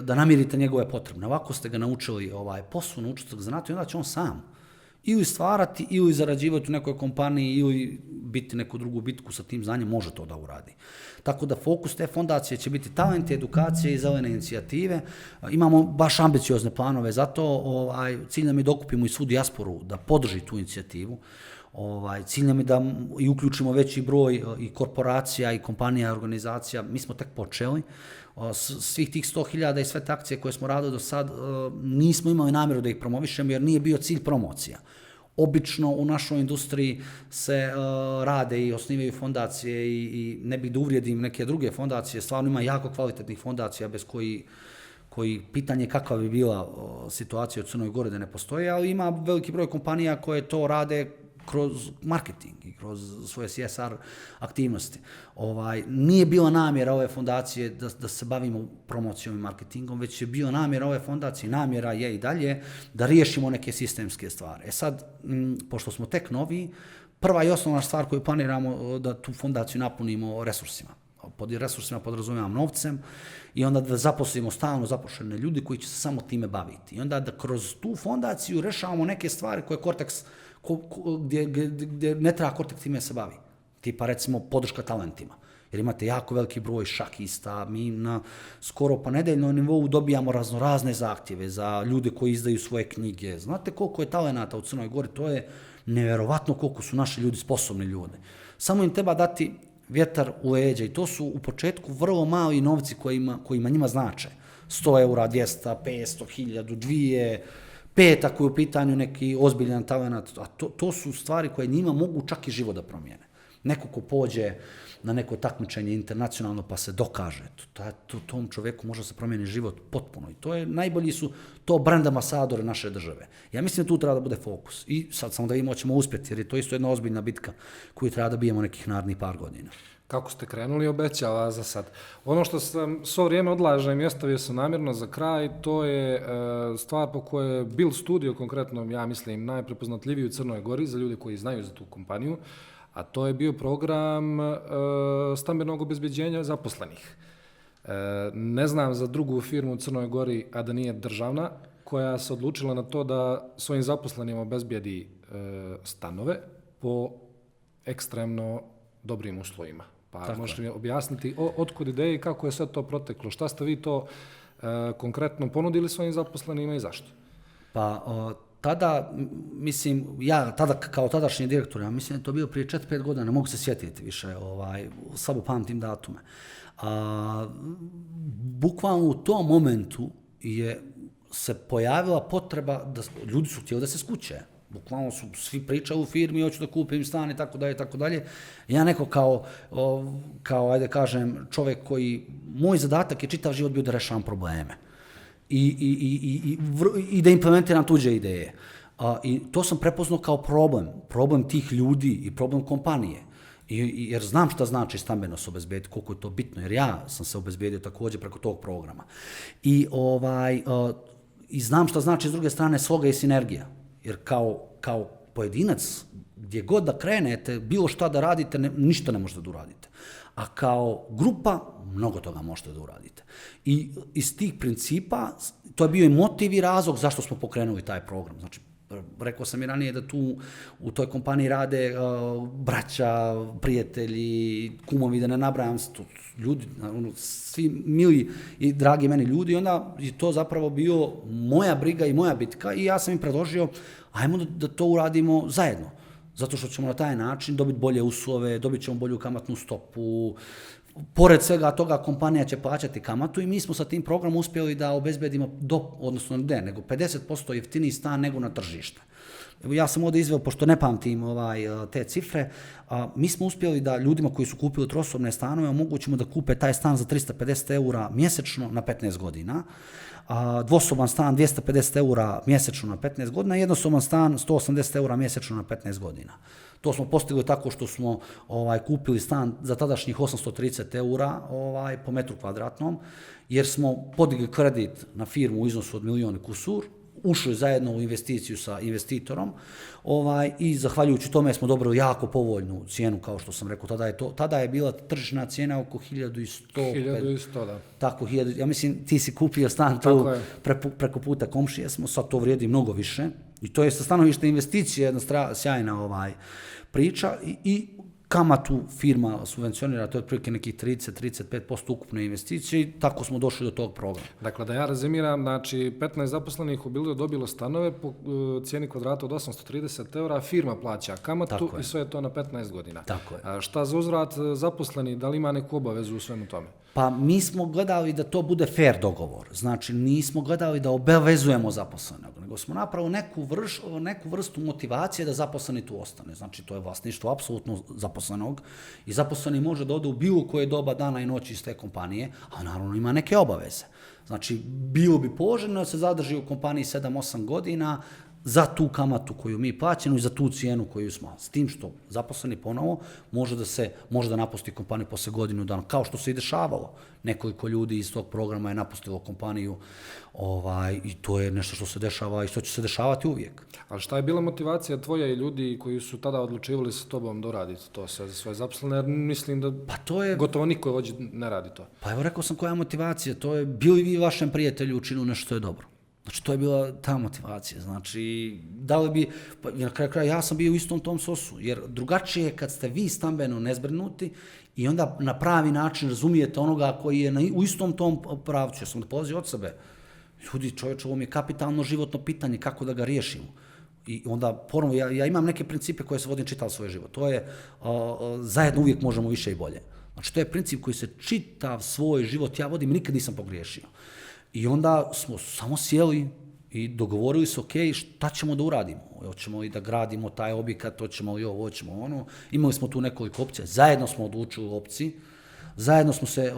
B: da namirite njegove potrebe. Ovako ste ga naučili poslu, naučite ga zanatu i onda će on sam ili stvarati ili zarađivati u nekoj kompaniji ili biti neku drugu bitku sa tim znanjem, može to da uradi. Tako da fokus te fondacije će biti talenti, edukacije i zelene inicijative. Imamo baš ambiciozne planove, zato cilj nam je da okupimo i svu dijasporu da podrži tu inicijativu. Cilj nam je da i uključimo veći broj i korporacija i kompanija i organizacija. Mi smo tek počeli. Svih tih 100.000 i sve te akcije koje smo radili do sad nismo imali namjeru da ih promovišemo jer nije bio cilj promocija. Obično u našoj industriji se rade i osnivaju fondacije i ne bih da uvrijedim neke druge fondacije, stvarno ima jako kvalitetnih fondacija bez koji pitanje kakva bi bila situacija u Crnoj Gori da ne postoje, ali ima veliki broj kompanija koje to rade kroz marketing i kroz svoje CSR aktivnosti. Nije bila namjera ove fondacije da se bavimo promocijom i marketingom, već je bila namjera ove fondacije, namjera je i dalje da riješimo neke sistemske stvari. Sad, pošto smo tek novi, prva i osnovna stvar koju planiramo da tu fondaciju napunimo resursima. Pod resursima podrazumijevam novcem i onda da zaposlimo stalno zaposlene ljudi koji će se samo time baviti. I onda da kroz tu fondaciju rešavamo neke stvari koje Cortex gdje ne treba Cortex time se bavi. Tipa recimo podrška talentima. Jer imate jako veliki broj šahista, mi na skoro pa nedeljnom nivou dobijamo raznorazne zahtjeve za ljude koji izdaju svoje knjige. Znate koliko je talenata u Crnoj Gori, to je nevjerovatno koliko su naši ljudi sposobni ljudi. Samo im treba dati vjetar u leđa i to su u početku vrlo mali novci kojima njima znače. 100 eura, 200, 500, 1000, 2, 5 ako je u pitanju neki ozbiljan talent, a to su stvari koje njima mogu čak i život da promijene. neko ko pođe na neko takmičenje internacionalno pa se dokaže, tom čovjeku može se promijeni život potpuno. I to je, najbolji su to brand ambasadori naše države. Ja mislim da tu treba da bude fokus. I sad samo da vidimo ćemo uspjeti, jer je to isto jedna ozbiljna bitka koju treba da bijemo nekih narednih par godina.
A: Kako ste krenuli, obećava za sad. Ono što sam svo vrijeme odlažem i ostavio sam namjerno za kraj, to je stvar po kojoj je Bill Studio, konkretno, ja mislim, najprepoznatljiviji u Crnoj Gori za ljude koji znaju za tu kompaniju, a to je bio program stambenog obezbeđenja zaposlenih. Ne znam za drugu firmu u Crnoj Gori, a da nije državna, koja se odlučila na to da svojim zaposlenima obezbijedi stanove po ekstremno dobrim uslovima. Pa
B: tako
A: možete mi objasniti otkud ideje i kako je sve to proteklo? Šta ste vi to konkretno ponudili svojim zaposlenima i zašto?
B: Pa tada, mislim, ja tada kao tadašnji direktor, ja mislim da je to bilo prije 4-5 godina, ne mogu se sjetiti više, slabo pamtim datume. Bukvalno u tom momentu je se pojavila potreba da ljudi su htjeli da se skuće. Bukvalno su svi pričali u firmi, hoću da kupim stan i tako dalje, tako dalje. Ja neko kao, ajde kažem, čovjek koji, moj zadatak je čitav život bio da rešavam probleme i da implementiram tuđe ideje. I to sam prepoznao kao problem tih ljudi i problem kompanije. Jer znam šta znači stambeno se obezbediti, koliko je to bitno, jer ja sam se obezbedio također preko tog programa. I znam šta znači s druge strane sloga i sinergija. Jer kao pojedinac, gdje god da krenete, bilo šta da radite, ništa ne možete da uradite. A kao grupa, mnogo toga možete da uradite. I iz tih principa, to je bio i motiv i razlog zašto smo pokrenuli taj program. Znači, rekao sam i ranije da tu u toj kompaniji rade braća, prijatelji, kumovi, da ne nabrajam, ljudi, svi mili i dragi meni ljudi, i onda je to zapravo bio moja briga i moja bitka i ja sam im predložio, ajmo da to uradimo zajedno, zato što ćemo na taj način dobiti bolje uslove, dobit ćemo bolju kamatnu stopu, pored svega toga kompanija će plaćati kamatu i mi smo sa tim programom uspjeli da obezbedimo odnosno nego 50% jeftiniji stan nego na tržište. Ja sam ovdje izveo, pošto ne pamtim te cifre, mi smo uspjeli da ljudima koji su kupili trosobne stanove omogućimo da kupe taj stan za 350 eura mjesečno na 15 godina, dvosoban stan 250 eura mjesečno na 15 godina, jednosoban stan 180 eura mjesečno na 15 godina. To smo postigli tako što smo kupili stan za tadašnjih 830 eura po metru kvadratnom, jer smo podigli kredit na firmu u iznosu od 1.000.000 kusur, ušli zajedno u investiciju sa investitorom i zahvaljujući tome smo dobili jako povoljnu cijenu, kao što sam rekao, tada je bila tržišna cijena oko 1100.
A: 1100, da.
B: Tako, ja mislim, ti si kupio stan tu preko puta komšije, sad to vrijedi mnogo više i to je sa stanovište investicije jedna sjajna priča i kamatu firma subvencionira, to je otprilike nekih 30-35% ukupne investicije i tako smo došli do tog programa.
A: Dakle, da ja rezimiram, znači 15 zaposlenih u Bildu dobilo stanove po cijeni kvadrata od 830 eura, firma plaća kamatu i sve je to na 15 godina.
B: Tako je.
A: Šta za uzvrat zaposleni, da li ima neku obavezu u svemu tome?
B: Pa mi smo gledali da to bude fair dogovor, znači nismo gledali da obavezujemo zaposlenog, nego smo napravili neku vrstu motivacije da zaposleni tu ostane. Znači to je vlasništvo apsolutno zaposlenog i zaposleni može da ode u bilo koje doba dana i noći iz te kompanije, a naravno ima neke obaveze. Znači bilo bi poželjno da se zadrži u kompaniji 7-8 godina za tu kamatu koju mi plaćamo i za tu cijenu koju smo. S tim što zaposleni ponovo može da napusti kompaniju posle godinu dana, kao što se i dešavalo. Nekoliko ljudi iz tog programa je napustilo kompaniju i to je nešto što se dešava i što će se dešavati uvijek.
A: Ali šta je bila motivacija tvoja i ljudi koji su tada odlučivali sa tobom da uraditi to sve za svoje zaposlene? Jer mislim da gotovo niko ovdje ne radi to. Pa
B: evo rekao sam koja je motivacija, to je bili vi vašem prijatelju učinili nešto što je dobro. Znači, to je bila ta motivacija. Znači, da li bi, na kraju kraja, ja sam bio u istom tom sosu, jer drugačije je kad ste vi stambeno nezbrinuti i onda na pravi način razumijete onoga koji je u istom tom pravcu. Ja sam da polazio od sebe. Ljudi, čovječe, ovo mi je kapitalno životno pitanje, kako da ga riješimo. I onda, ponovno, ja imam neke principe koje se vodim čitav svoj život. To je, zajedno uvijek možemo više i bolje. Znači, to je princip koji se čitav svoj život ja vodim i nikad nisam pogriješio. I onda smo samo sjeli I dogovorili se, ok, šta ćemo da uradimo? Hoćemo i da gradimo taj objekat, hoćemo i ovo, hoćemo ono. Imali smo tu nekoliko opcija, zajedno smo odlučili u opciji, zajedno smo se,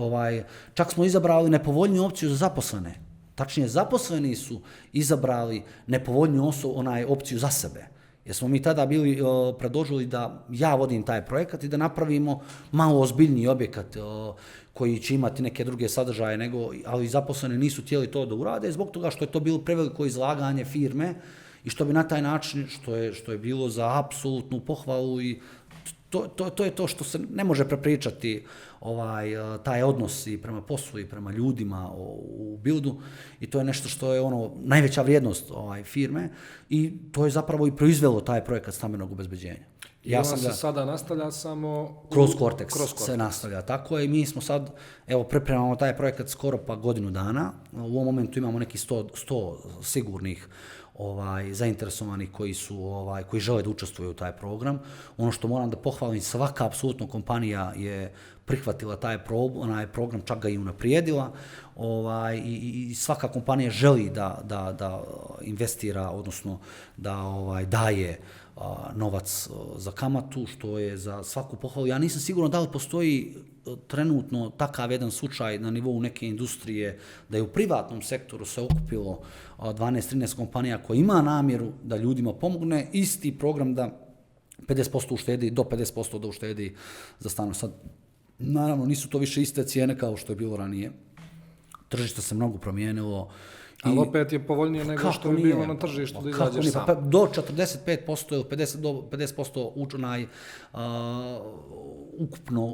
B: čak smo izabrali nepovoljniju opciju za zaposlene. Tačnije, zaposleni su izabrali nepovoljniju opciju za sebe. Jer smo mi tada bili predložili da ja vodim taj projekat i da napravimo malo ozbiljniji objekat koji će imati neke druge sadržaje, ali zaposleni nisu htjeli to da urade zbog toga što je to bilo preveliko izlaganje firme i što bi na taj način, što je bilo za apsolutnu pohvalu i to je to što se ne može prepričati taj odnos i prema poslu i prema ljudima u Buildu i to je nešto što je najveća vrijednost firme i to je zapravo i proizvelo taj projekat stambenog obezbeđenja.
A: I on se sada nastavlja samo...
B: Kroz Cortex se nastavlja, tako je. Mi smo sad, pripremamo taj projekat skoro pa godinu dana. U ovom momentu imamo neki 100 sigurnih zainteresovanih koji žele da učestvuju u taj program. Ono što moram da pohvalim, svaka apsolutno kompanija je prihvatila taj program, čak ga i unaprijedila i svaka kompanija želi da investira, odnosno da daje novac za kamatu, što je za svaku pohvalu. Ja nisam siguran da li postoji trenutno takav jedan slučaj na nivou neke industrije, da je u privatnom sektoru se okupilo 12-13 kompanija koja ima namjeru da ljudima pomogne, isti program da 50% uštedi, do 50% da uštedi za stanove. Sad, naravno, nisu to više iste cijene kao što je bilo ranije. Tržište se mnogo promijenilo.
A: Ali opet je povoljnije nego što je bilo na tržištu da izađeš sam.
B: Do 45% ili 50%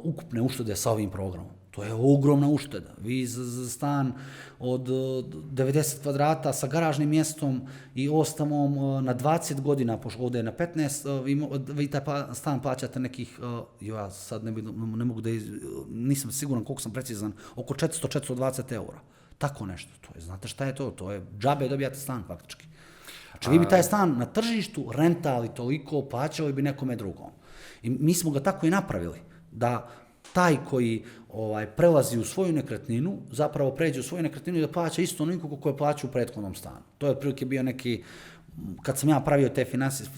B: ukupne uštede sa ovim programom. To je ogromna ušteda. Vi za stan od 90 kvadrata sa garažnim mjestom i ostavom na 20 godina, pošto ovdje je na 15, vi taj stan plaćate nekih, ja sad ne mogu nisam siguran koliko sam precizan, oko 400-420 eura. Tako nešto. Znate šta je to? To je džabe dobijate stan faktički. Znači vi bi taj stan na tržištu rentali toliko, plaćali bi nekome drugom. I mi smo ga tako i napravili, da taj koji prelazi u svoju nekretninu, zapravo pređe u svoju nekretninu i da plaća isto onoliko kako je plaćao u prethodnom stanu. To je otprilike bio neki, kad sam ja pravio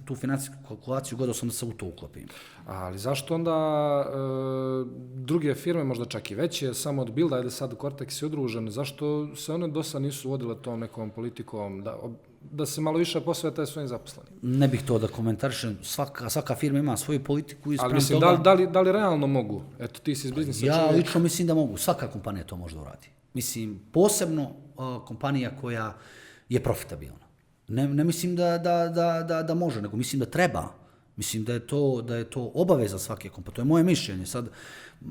B: tu financijsku kalkulaciju, gledao sam da se u to uklopim.
A: Ali zašto onda druge firme, možda čak i veće, samo od Builda, ili sad Cortex je udružen, zašto se one do sad nisu vodile tom nekom politikom, da se malo više posvete svojim zaposlenim?
B: Ne bih to da komentarišem, svaka firma ima svoju politiku.
A: Ali mislim, da li realno mogu? Eto, ti si iz biznisa čovjek.
B: Ja lično mislim da mogu, svaka kompanija to može da uradi. Mislim, posebno kompanija koja je profitabilna. Ne mislim da može, nego mislim da treba. Mislim da je to obaveza svake kompanije. To je moje mišljenje. Sad,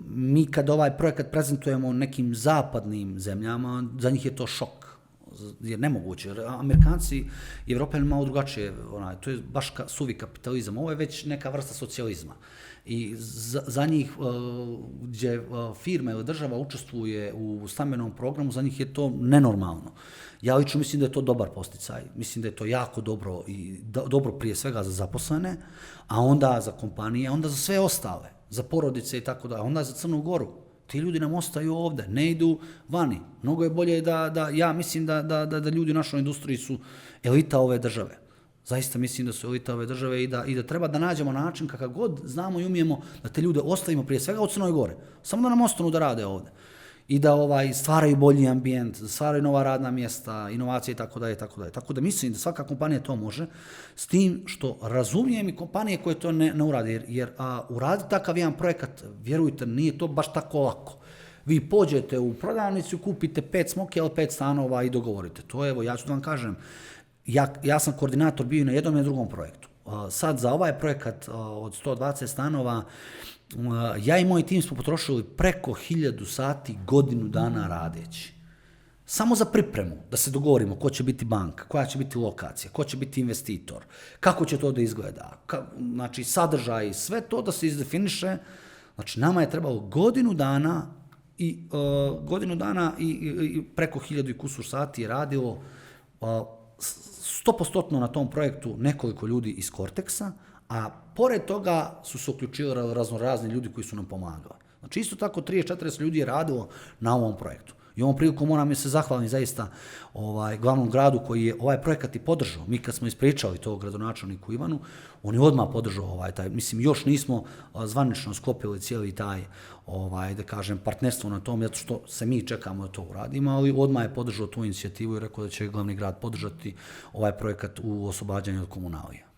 B: mi kad ovaj projekat prezentujemo nekim zapadnim zemljama, za njih je to šok. Jer nemoguće. Amerikanci i Evropljani malo drugačije. To je baš suvi kapitalizam. Ovo je već neka vrsta socijalizma. I za njih, gdje firma ili država učestvuje u stambenom programu, za njih je to nenormalno. Ja lično mislim da je to dobar posticaj, mislim da je to jako dobro i dobro prije svega za zaposlene, a onda za kompanije, onda za sve ostale, za porodice i tako da, onda za Crnu Goru. Ti ljudi nam ostaju ovde, ne idu vani. Mnogo je bolje ja mislim da ljudi u našoj industriji su elita ove države. Zaista mislim da su elita ove države i da treba da nađemo način kakav god znamo i umijemo da te ljude ostavimo prije svega u Crnoj Gori. Samo da nam ostanu da rade ovde. I da stvaraju bolji ambijent, da stvaraju nova radna mjesta, inovacije itd. Tako da mislim da svaka kompanija to može, s tim što razumijem i kompanije koje to ne urade, jer uraditi takav jedan projekat, vjerujte, nije to baš tako lako. Vi pođete u prodavnicu, kupite 5 smoke, ali 5 stanova i dogovorite. To je, ja ću da vam kažem, ja sam koordinator bio i na jednom i na drugom projektu. Sad za ovaj projekat od 120 stanova, ja i moj tim smo potrošili preko 1000 sati godinu dana radeći. Samo za pripremu, da se dogovorimo ko će biti banka, koja će biti lokacija, ko će biti investitor, kako će to da izgleda, znači sadržaj, sve to da se izdefiniše. Znači nama je trebalo godinu dana i preko 1000 i kusur sati je radilo 100% na tom projektu nekoliko ljudi iz Cortexa, a pored toga su se uključili razni ljudi koji su nam pomagali. Znači isto tako 30-40 ljudi je radilo na ovom projektu. I ovom prilikom moram se zahvaliti zaista glavnom gradu koji je ovaj projekat i podržao. Mi kad smo ispričali to gradonačelniku Ivanu, on je odmah podržao taj, mislim, još nismo zvanično sklopili cijeli taj, da kažem, partnerstvo na tom, zato što se mi čekamo da to uradimo, ali odmah je podržao tu inicijativu i rekao da će glavni grad podržati ovaj projekat u oslobađanju od komunalija.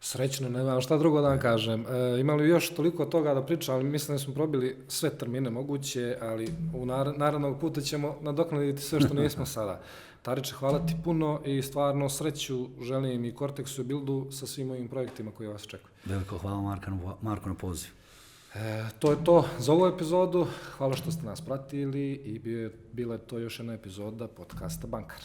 A: Srećno, ne znam šta drugo da vam kažem. Imali još toliko toga da pričam, ali mislim da smo probili sve termine moguće, ali u narednog puta ćemo nadoknaditi sve što nismo sada. Tariče, hvala ti puno i stvarno sreću želim i Cortexu i Bildu sa svim ovim projektima koji vas čekuju.
B: Veliko hvala Marko na pozivu.
A: To je to za ovu epizodu. Hvala što ste nas pratili i bila je to još jedna epizoda podcasta Bankar.